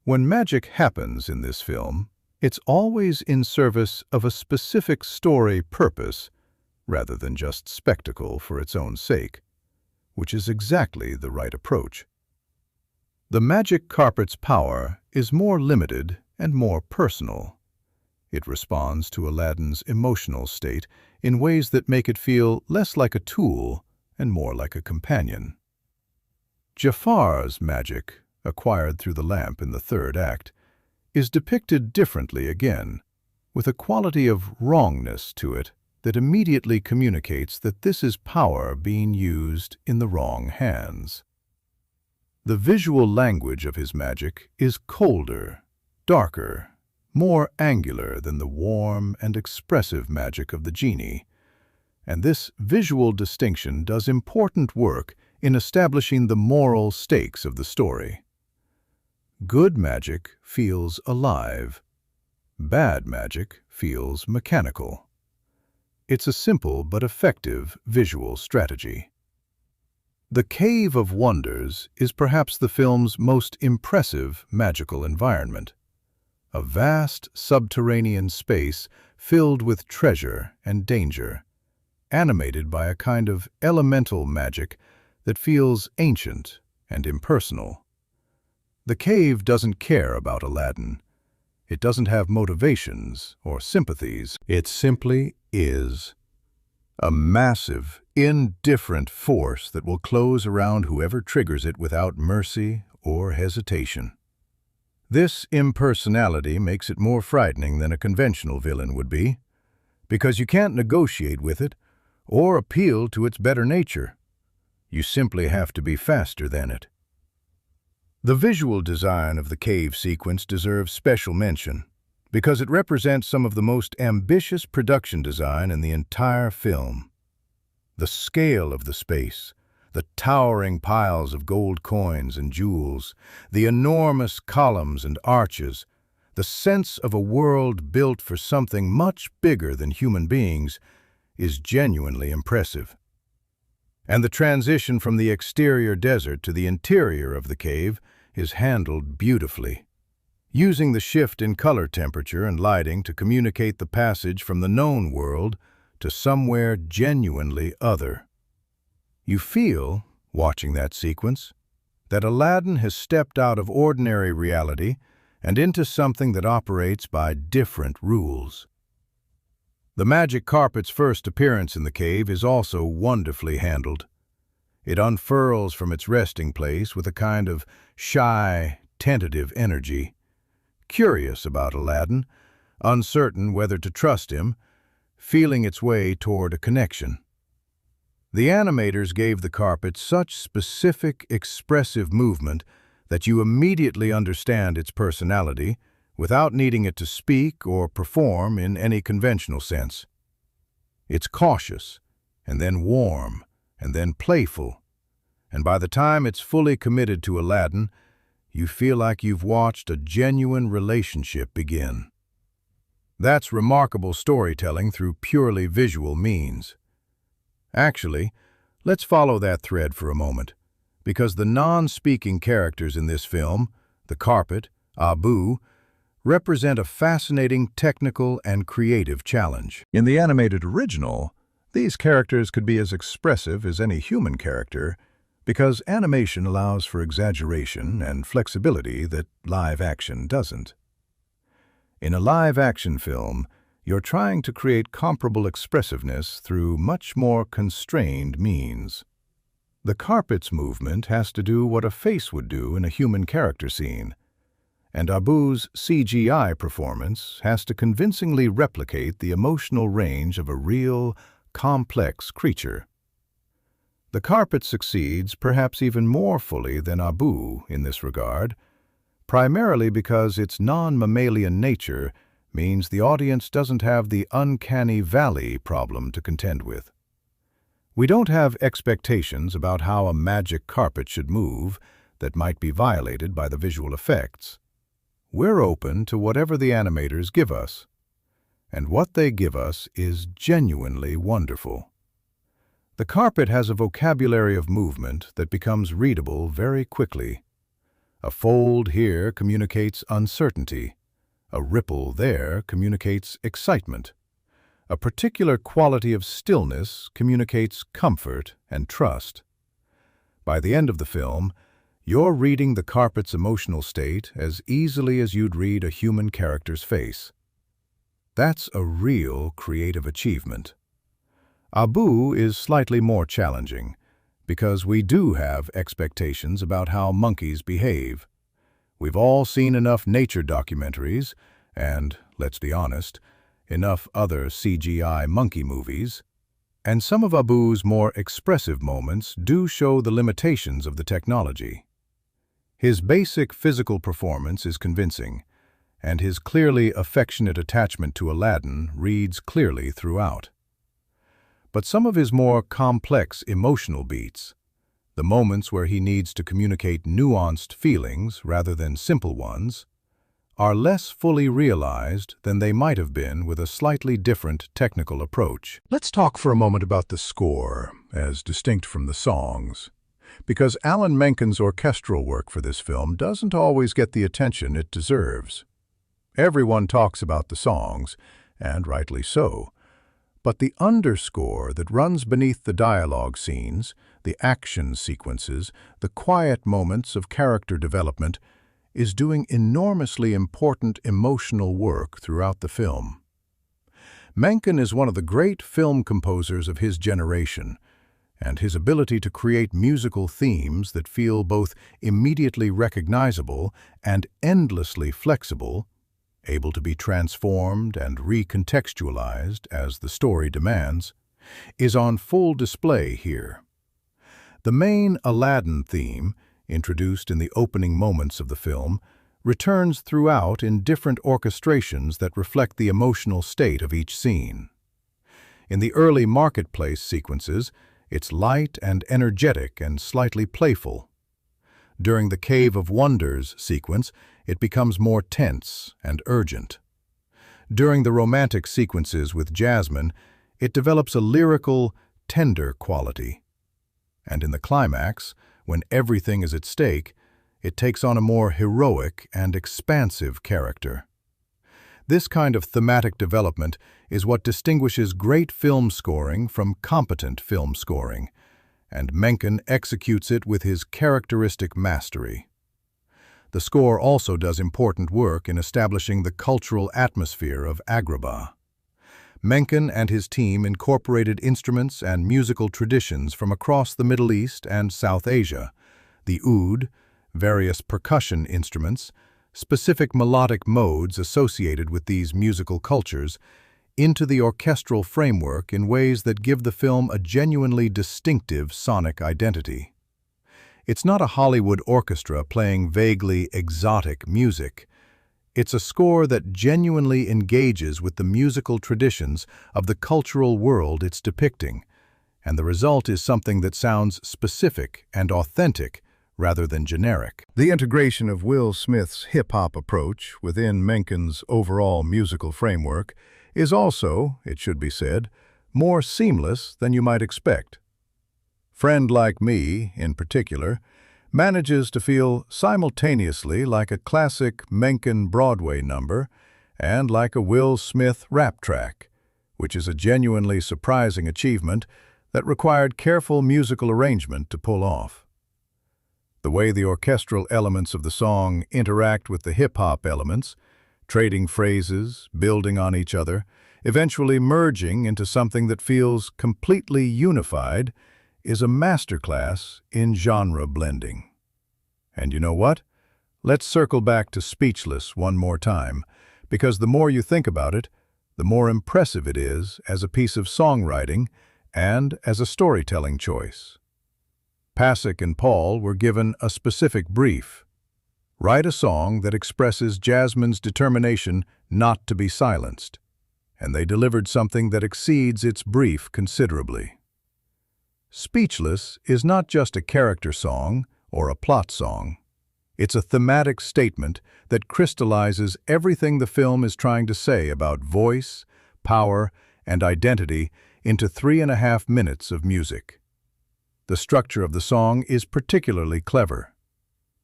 When magic happens in this film, it's always in service of a specific story purpose rather than just spectacle for its own sake, which is exactly the right approach. The magic carpet's power is more limited and more personal. It responds to Aladdin's emotional state in ways that make it feel less like a tool and more like a companion. Jafar's magic, acquired through the lamp in the third act, is depicted differently again, with a quality of wrongness to it that immediately communicates that this is power being used in the wrong hands. The visual language of his magic is colder, darker, more angular than the warm and expressive magic of the genie, and this visual distinction does important work in establishing the moral stakes of the story. Good magic feels alive. Bad magic feels mechanical. It's a simple but effective visual strategy. The Cave of Wonders is perhaps the film's most impressive magical environment. A vast subterranean space filled with treasure and danger, animated by a kind of elemental magic that feels ancient and impersonal. The cave doesn't care about Aladdin. It doesn't have motivations or sympathies. It simply is. A massive, indifferent force that will close around whoever triggers it without mercy or hesitation. This impersonality makes it more frightening than a conventional villain would be, because you can't negotiate with it or appeal to its better nature. You simply have to be faster than it. The visual design of the cave sequence deserves special mention, because it represents some of the most ambitious production design in the entire film. The scale of the space, the towering piles of gold coins and jewels, the enormous columns and arches, the sense of a world built for something much bigger than human beings is genuinely impressive. And the transition from the exterior desert to the interior of the cave is handled beautifully, using the shift in color temperature and lighting to communicate the passage from the known world to somewhere genuinely other. You feel, watching that sequence, that Aladdin has stepped out of ordinary reality and into something that operates by different rules. The magic carpet's first appearance in the cave is also wonderfully handled. It unfurls from its resting place with a kind of shy, tentative energy, curious about Aladdin, uncertain whether to trust him, feeling its way toward a connection. The animators gave the carpet such specific, expressive movement that you immediately understand its personality without needing it to speak or perform in any conventional sense. It's cautious, and then warm, and then playful, and by the time it's fully committed to Aladdin, you feel like you've watched a genuine relationship begin. That's remarkable storytelling through purely visual means. Actually, let's follow that thread for a moment, because the non-speaking characters in this film, the carpet, Abu, represent a fascinating technical and creative challenge. In the animated original, these characters could be as expressive as any human character, because animation allows for exaggeration and flexibility that live action doesn't. In a live-action film, you're trying to create comparable expressiveness through much more constrained means. The carpet's movement has to do what a face would do in a human character scene, and Abu's CGI performance has to convincingly replicate the emotional range of a real, complex creature. The carpet succeeds perhaps even more fully than Abu in this regard, primarily because its non-mammalian nature means the audience doesn't have the uncanny valley problem to contend with. We don't have expectations about how a magic carpet should move that might be violated by the visual effects. We're open to whatever the animators give us, and what they give us is genuinely wonderful. The carpet has a vocabulary of movement that becomes readable very quickly. A fold here communicates uncertainty. A ripple there communicates excitement. A particular quality of stillness communicates comfort and trust. By the end of the film, you're reading the carpet's emotional state as easily as you'd read a human character's face. That's a real creative achievement. Abu is slightly more challenging, because we do have expectations about how monkeys behave. We've all seen enough nature documentaries, and, let's be honest, enough other CGI monkey movies, and some of Abu's more expressive moments do show the limitations of the technology. His basic physical performance is convincing, and his clearly affectionate attachment to Aladdin reads clearly throughout. But some of his more complex emotional beats, the moments where he needs to communicate nuanced feelings rather than simple ones, are less fully realized than they might have been with a slightly different technical approach. Let's talk for a moment about the score, as distinct from the songs, because Alan Menken's orchestral work for this film doesn't always get the attention it deserves. Everyone talks about the songs, and rightly so, but the underscore that runs beneath the dialogue scenes, the action sequences, the quiet moments of character development, is doing enormously important emotional work throughout the film. Menken is one of the great film composers of his generation, and his ability to create musical themes that feel both immediately recognizable and endlessly flexible, able to be transformed and recontextualized as the story demands, is on full display here. The main Aladdin theme, introduced in the opening moments of the film, returns throughout in different orchestrations that reflect the emotional state of each scene. In the early marketplace sequences, it's light and energetic and slightly playful. During the Cave of Wonders sequence, it becomes more tense and urgent. During the romantic sequences with Jasmine, it develops a lyrical, tender quality. And in the climax, when everything is at stake, it takes on a more heroic and expansive character. This kind of thematic development is what distinguishes great film scoring from competent film scoring, and Menken executes it with his characteristic mastery. The score also does important work in establishing the cultural atmosphere of Agrabah. Menken and his team incorporated instruments and musical traditions from across the Middle East and South Asia, the oud, various percussion instruments, specific melodic modes associated with these musical cultures, into the orchestral framework in ways that give the film a genuinely distinctive sonic identity. It's not a Hollywood orchestra playing vaguely exotic music. It's a score that genuinely engages with the musical traditions of the cultural world it's depicting, and the result is something that sounds specific and authentic rather than generic. The integration of Will Smith's hip-hop approach within Menken's overall musical framework is also, it should be said, more seamless than you might expect. Friend Like Me, in particular, manages to feel simultaneously like a classic Menken Broadway number and like a Will Smith rap track, which is a genuinely surprising achievement that required careful musical arrangement to pull off. The way the orchestral elements of the song interact with the hip-hop elements, trading phrases, building on each other, eventually merging into something that feels completely unified, is a masterclass in genre blending. And you know what? Let's circle back to Speechless one more time, because the more you think about it, the more impressive it is as a piece of songwriting and as a storytelling choice. Pasek and Paul were given a specific brief. Write a song that expresses Jasmine's determination not to be silenced, and they delivered something that exceeds its brief considerably. Speechless is not just a character song or a plot song. It's a thematic statement that crystallizes everything the film is trying to say about voice, power, and identity into 3.5 minutes of music. The structure of the song is particularly clever.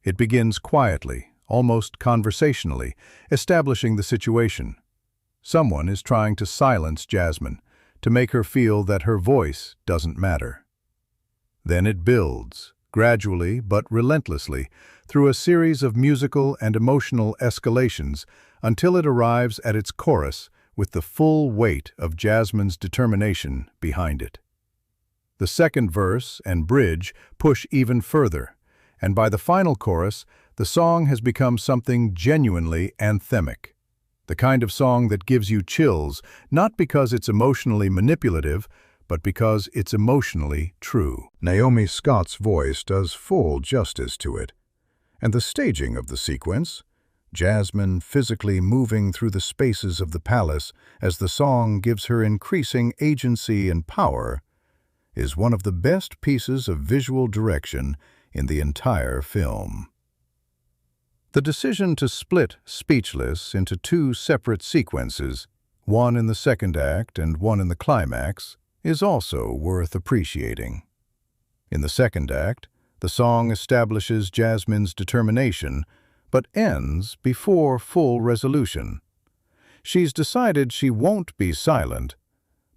It begins quietly, almost conversationally, establishing the situation. Someone is trying to silence Jasmine, to make her feel that her voice doesn't matter. Then it builds, gradually but relentlessly, through a series of musical and emotional escalations until it arrives at its chorus with the full weight of Jasmine's determination behind it. The second verse and bridge push even further, and by the final chorus, the song has become something genuinely anthemic. The kind of song that gives you chills, not because it's emotionally manipulative, but because it's emotionally true. Naomi Scott's voice does full justice to it. And the staging of the sequence, Jasmine physically moving through the spaces of the palace as the song gives her increasing agency and power, is one of the best pieces of visual direction in the entire film. The decision to split Speechless into two separate sequences, one in the second act and one in the climax, is also worth appreciating. In the second act, the song establishes Jasmine's determination, but ends before full resolution. She's decided she won't be silent,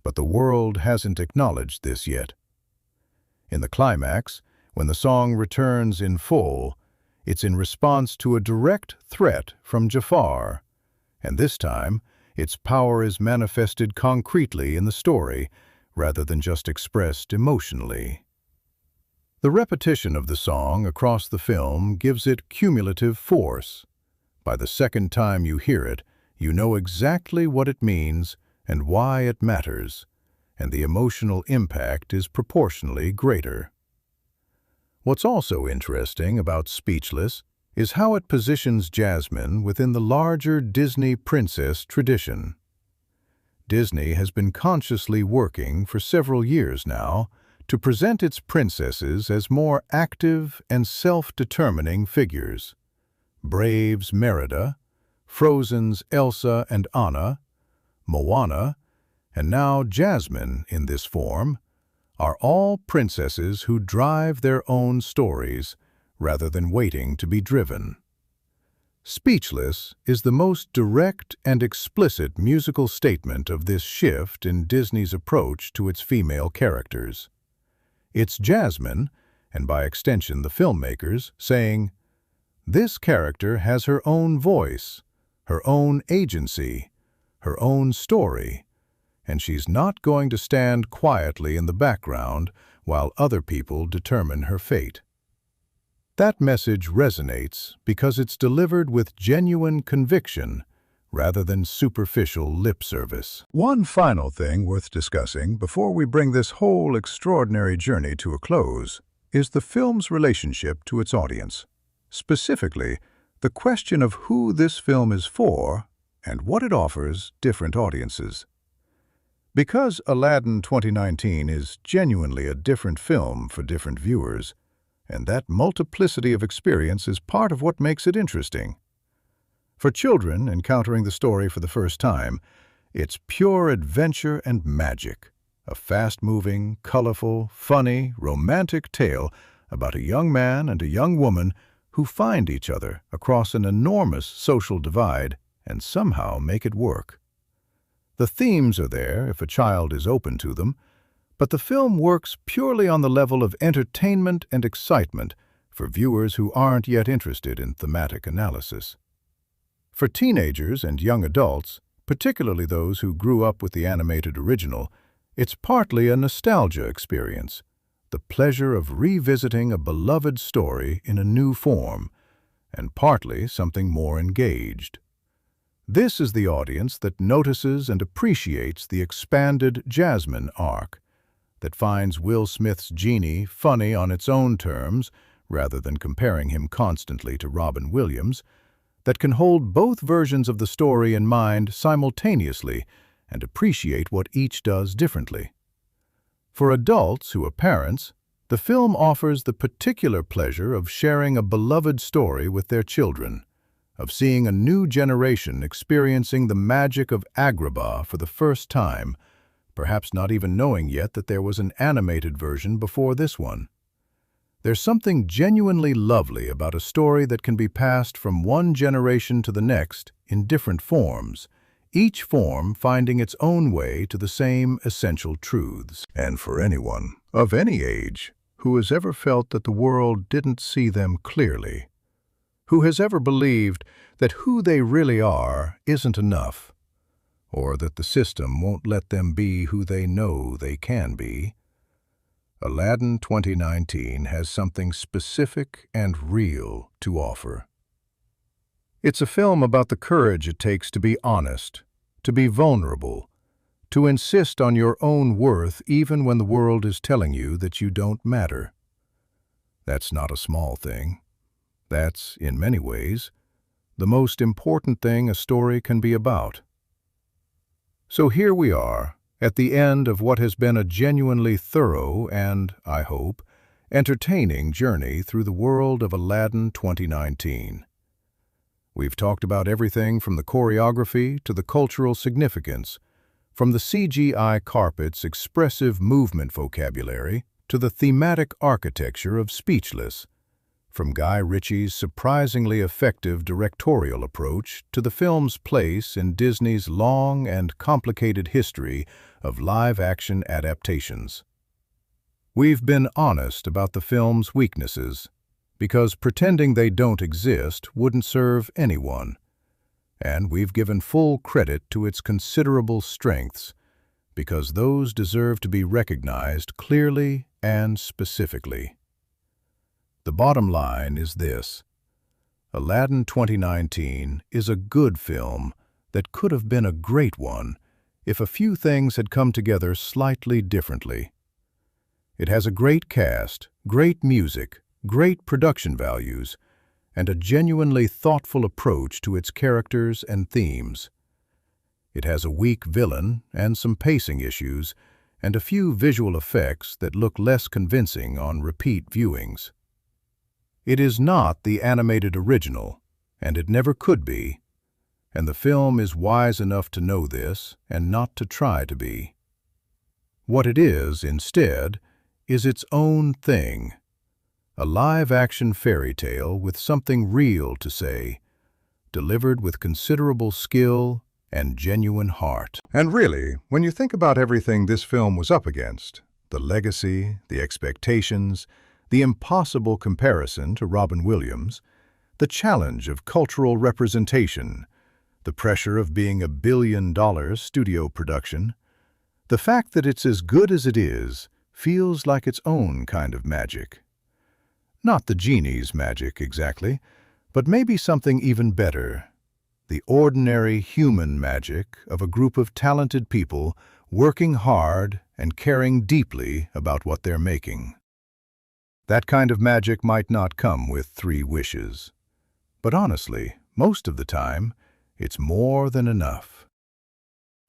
but the world hasn't acknowledged this yet. In the climax, when the song returns in full, it's in response to a direct threat from Jafar, and this time, its power is manifested concretely in the story rather than just expressed emotionally. The repetition of the song across the film gives it cumulative force. By the second time you hear it, you know exactly what it means and why it matters, and the emotional impact is proportionally greater. What's also interesting about Speechless is how it positions Jasmine within the larger Disney princess tradition. Disney has been consciously working for several years now to present its princesses as more active and self-determining figures. Brave's Merida, Frozen's Elsa and Anna, Moana, and now Jasmine in this form, are all princesses who drive their own stories rather than waiting to be driven. Speechless is the most direct and explicit musical statement of this shift in Disney's approach to its female characters. It's Jasmine, and by extension the filmmakers, saying, "This character has her own voice, her own agency, her own story, and she's not going to stand quietly in the background while other people determine her fate." That message resonates because it's delivered with genuine conviction rather than superficial lip service. One final thing worth discussing before we bring this whole extraordinary journey to a close is the film's relationship to its audience. Specifically, the question of who this film is for and what it offers different audiences. Because Aladdin 2019 is genuinely a different film for different viewers, and that multiplicity of experience is part of what makes it interesting. For children encountering the story for the first time, it's pure adventure and magic, a fast-moving, colorful, funny, romantic tale about a young man and a young woman who find each other across an enormous social divide and somehow make it work. The themes are there if a child is open to them, but the film works purely on the level of entertainment and excitement for viewers who aren't yet interested in thematic analysis. For teenagers and young adults, particularly those who grew up with the animated original, it's partly a nostalgia experience, the pleasure of revisiting a beloved story in a new form, and partly something more engaged. This is the audience that notices and appreciates the expanded Jasmine arc, that finds Will Smith's Genie funny on its own terms rather than comparing him constantly to Robin Williams, that can hold both versions of the story in mind simultaneously and appreciate what each does differently. For adults who are parents, the film offers the particular pleasure of sharing a beloved story with their children, of seeing a new generation experiencing the magic of Agrabah for the first time, perhaps not even knowing yet that there was an animated version before this one. There's something genuinely lovely about a story that can be passed from one generation to the next in different forms, each form finding its own way to the same essential truths. And for anyone, of any age, who has ever felt that the world didn't see them clearly, who has ever believed that who they really are isn't enough, or that the system won't let them be who they know they can be, Aladdin 2019 has something specific and real to offer. It's a film about the courage it takes to be honest, to be vulnerable, to insist on your own worth even when the world is telling you that you don't matter. That's not a small thing. That's, in many ways, the most important thing a story can be about. So here we are, at the end of what has been a genuinely thorough and, I hope, entertaining journey through the world of Aladdin 2019. We've talked about everything from the choreography to the cultural significance, from the CGI carpet's expressive movement vocabulary to the thematic architecture of Speechless, from Guy Ritchie's surprisingly effective directorial approach to the film's place in Disney's long and complicated history of live-action adaptations. We've been honest about the film's weaknesses, because pretending they don't exist wouldn't serve anyone, and we've given full credit to its considerable strengths, because those deserve to be recognized clearly and specifically. The bottom line is this: Aladdin 2019 is a good film that could have been a great one if a few things had come together slightly differently. It has a great cast, great music, great production values, and a genuinely thoughtful approach to its characters and themes. It has a weak villain and some pacing issues, and a few visual effects that look less convincing on repeat viewings. It is not the animated original, and it never could be, and the film is wise enough to know this and not to try to be. What it is, instead, is its own thing, a live-action fairy tale with something real to say, delivered with considerable skill and genuine heart. And really, when you think about everything this film was up against, the legacy, the expectations, the impossible comparison to Robin Williams, the challenge of cultural representation, the pressure of being a billion-dollar studio production, the fact that it's as good as it is feels like its own kind of magic. Not the genie's magic, exactly, but maybe something even better. The ordinary human magic of a group of talented people working hard and caring deeply about what they're making. That kind of magic might not come with 3 wishes. But honestly, most of the time, it's more than enough.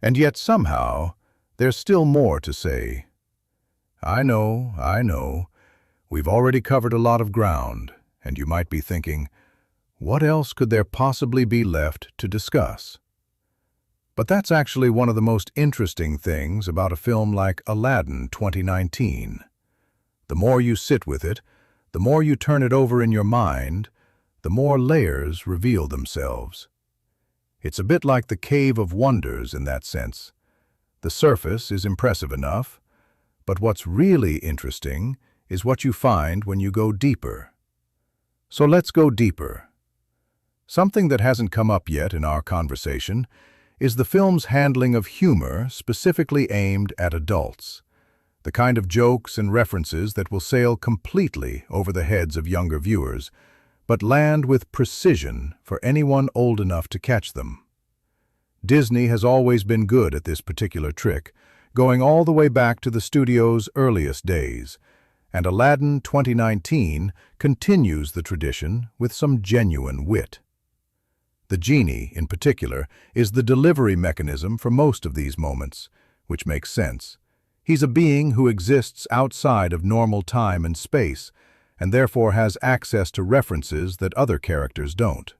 And yet somehow, there's still more to say. I know. We've already covered a lot of ground, and you might be thinking, what else could there possibly be left to discuss? But that's actually one of the most interesting things about a film like Aladdin 2019. The more you sit with it, the more you turn it over in your mind, the more layers reveal themselves. It's a bit like the Cave of Wonders in that sense. The surface is impressive enough, but what's really interesting is what you find when you go deeper. So let's go deeper. Something that hasn't come up yet in our conversation is the film's handling of humor specifically aimed at adults. The kind of jokes and references that will sail completely over the heads of younger viewers, but land with precision for anyone old enough to catch them. Disney has always been good at this particular trick, going all the way back to the studio's earliest days, and Aladdin 2019 continues the tradition with some genuine wit. The genie, in particular, is the delivery mechanism for most of these moments, which makes sense. He's a being who exists outside of normal time and space, and therefore has access to references that other characters don't.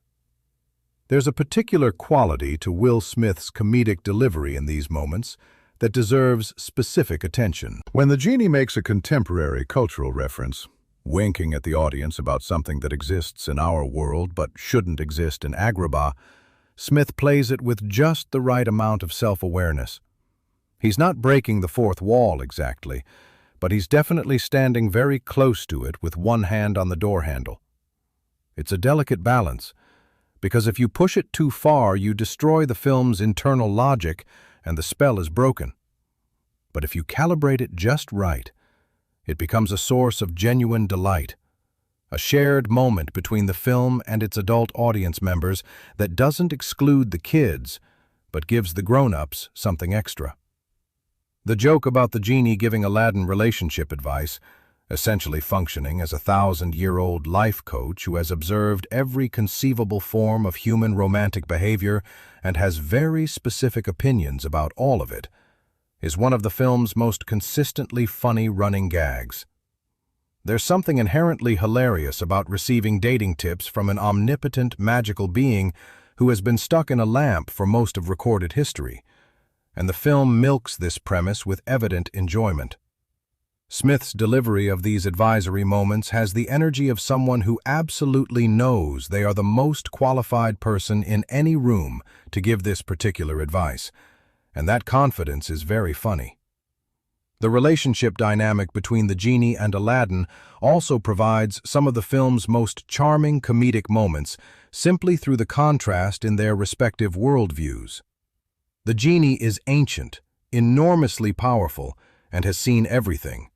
There's a particular quality to Will Smith's comedic delivery in these moments that deserves specific attention. When the genie makes a contemporary cultural reference, winking at the audience about something that exists in our world but shouldn't exist in Agrabah, Smith plays it with just the right amount of self-awareness. He's not breaking the fourth wall exactly, but he's definitely standing very close to it with one hand on the door handle. It's a delicate balance, because if you push it too far, you destroy the film's internal logic and the spell is broken. But if you calibrate it just right, it becomes a source of genuine delight, a shared moment between the film and its adult audience members that doesn't exclude the kids, but gives the grown-ups something extra. The joke about the genie giving Aladdin relationship advice, essentially functioning as a 1,000-year-old life coach who has observed every conceivable form of human romantic behavior and has very specific opinions about all of it, is one of the film's most consistently funny running gags. There's something inherently hilarious about receiving dating tips from an omnipotent, magical being who has been stuck in a lamp for most of recorded history, and the film milks this premise with evident enjoyment. Smith's delivery of these advisory moments has the energy of someone who absolutely knows they are the most qualified person in any room to give this particular advice, and that confidence is very funny. The relationship dynamic between the genie and Aladdin also provides some of the film's most charming comedic moments simply through the contrast in their respective worldviews. The genie is ancient, enormously powerful, and has seen everything.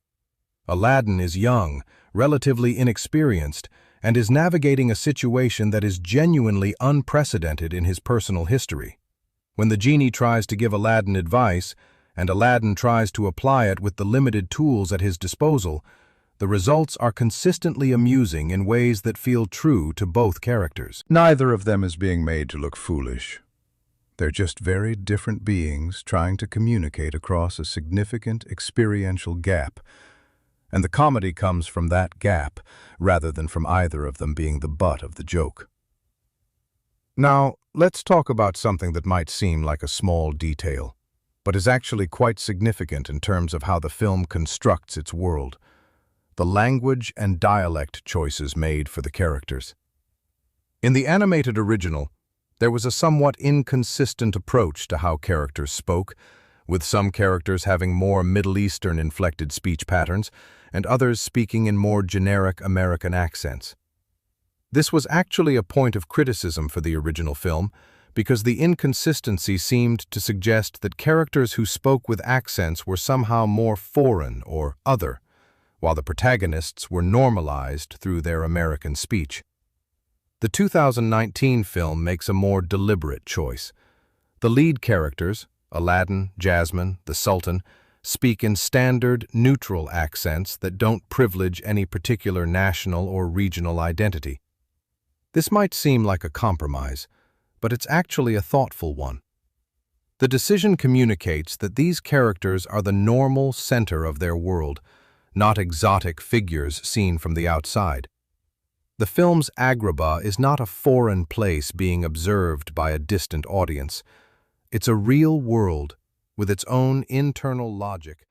Aladdin is young, relatively inexperienced, and is navigating a situation that is genuinely unprecedented in his personal history. When the genie tries to give Aladdin advice, and Aladdin tries to apply it with the limited tools at his disposal, the results are consistently amusing in ways that feel true to both characters. Neither of them is being made to look foolish. They're just very different beings trying to communicate across a significant experiential gap, and the comedy comes from that gap rather than from either of them being the butt of the joke. Now, let's talk about something that might seem like a small detail, but is actually quite significant in terms of how the film constructs its world: the language and dialect choices made for the characters. In the animated original, there was a somewhat inconsistent approach to how characters spoke, with some characters having more Middle Eastern-inflected speech patterns and others speaking in more generic American accents. This was actually a point of criticism for the original film, because the inconsistency seemed to suggest that characters who spoke with accents were somehow more foreign or other, while the protagonists were normalized through their American speech. The 2019 film makes a more deliberate choice. The lead characters, Aladdin, Jasmine, the Sultan, speak in standard, neutral accents that don't privilege any particular national or regional identity. This might seem like a compromise, but it's actually a thoughtful one. The decision communicates that these characters are the normal center of their world, not exotic figures seen from the outside. The film's Agrabah is not a foreign place being observed by a distant audience. It's a real world with its own internal logic.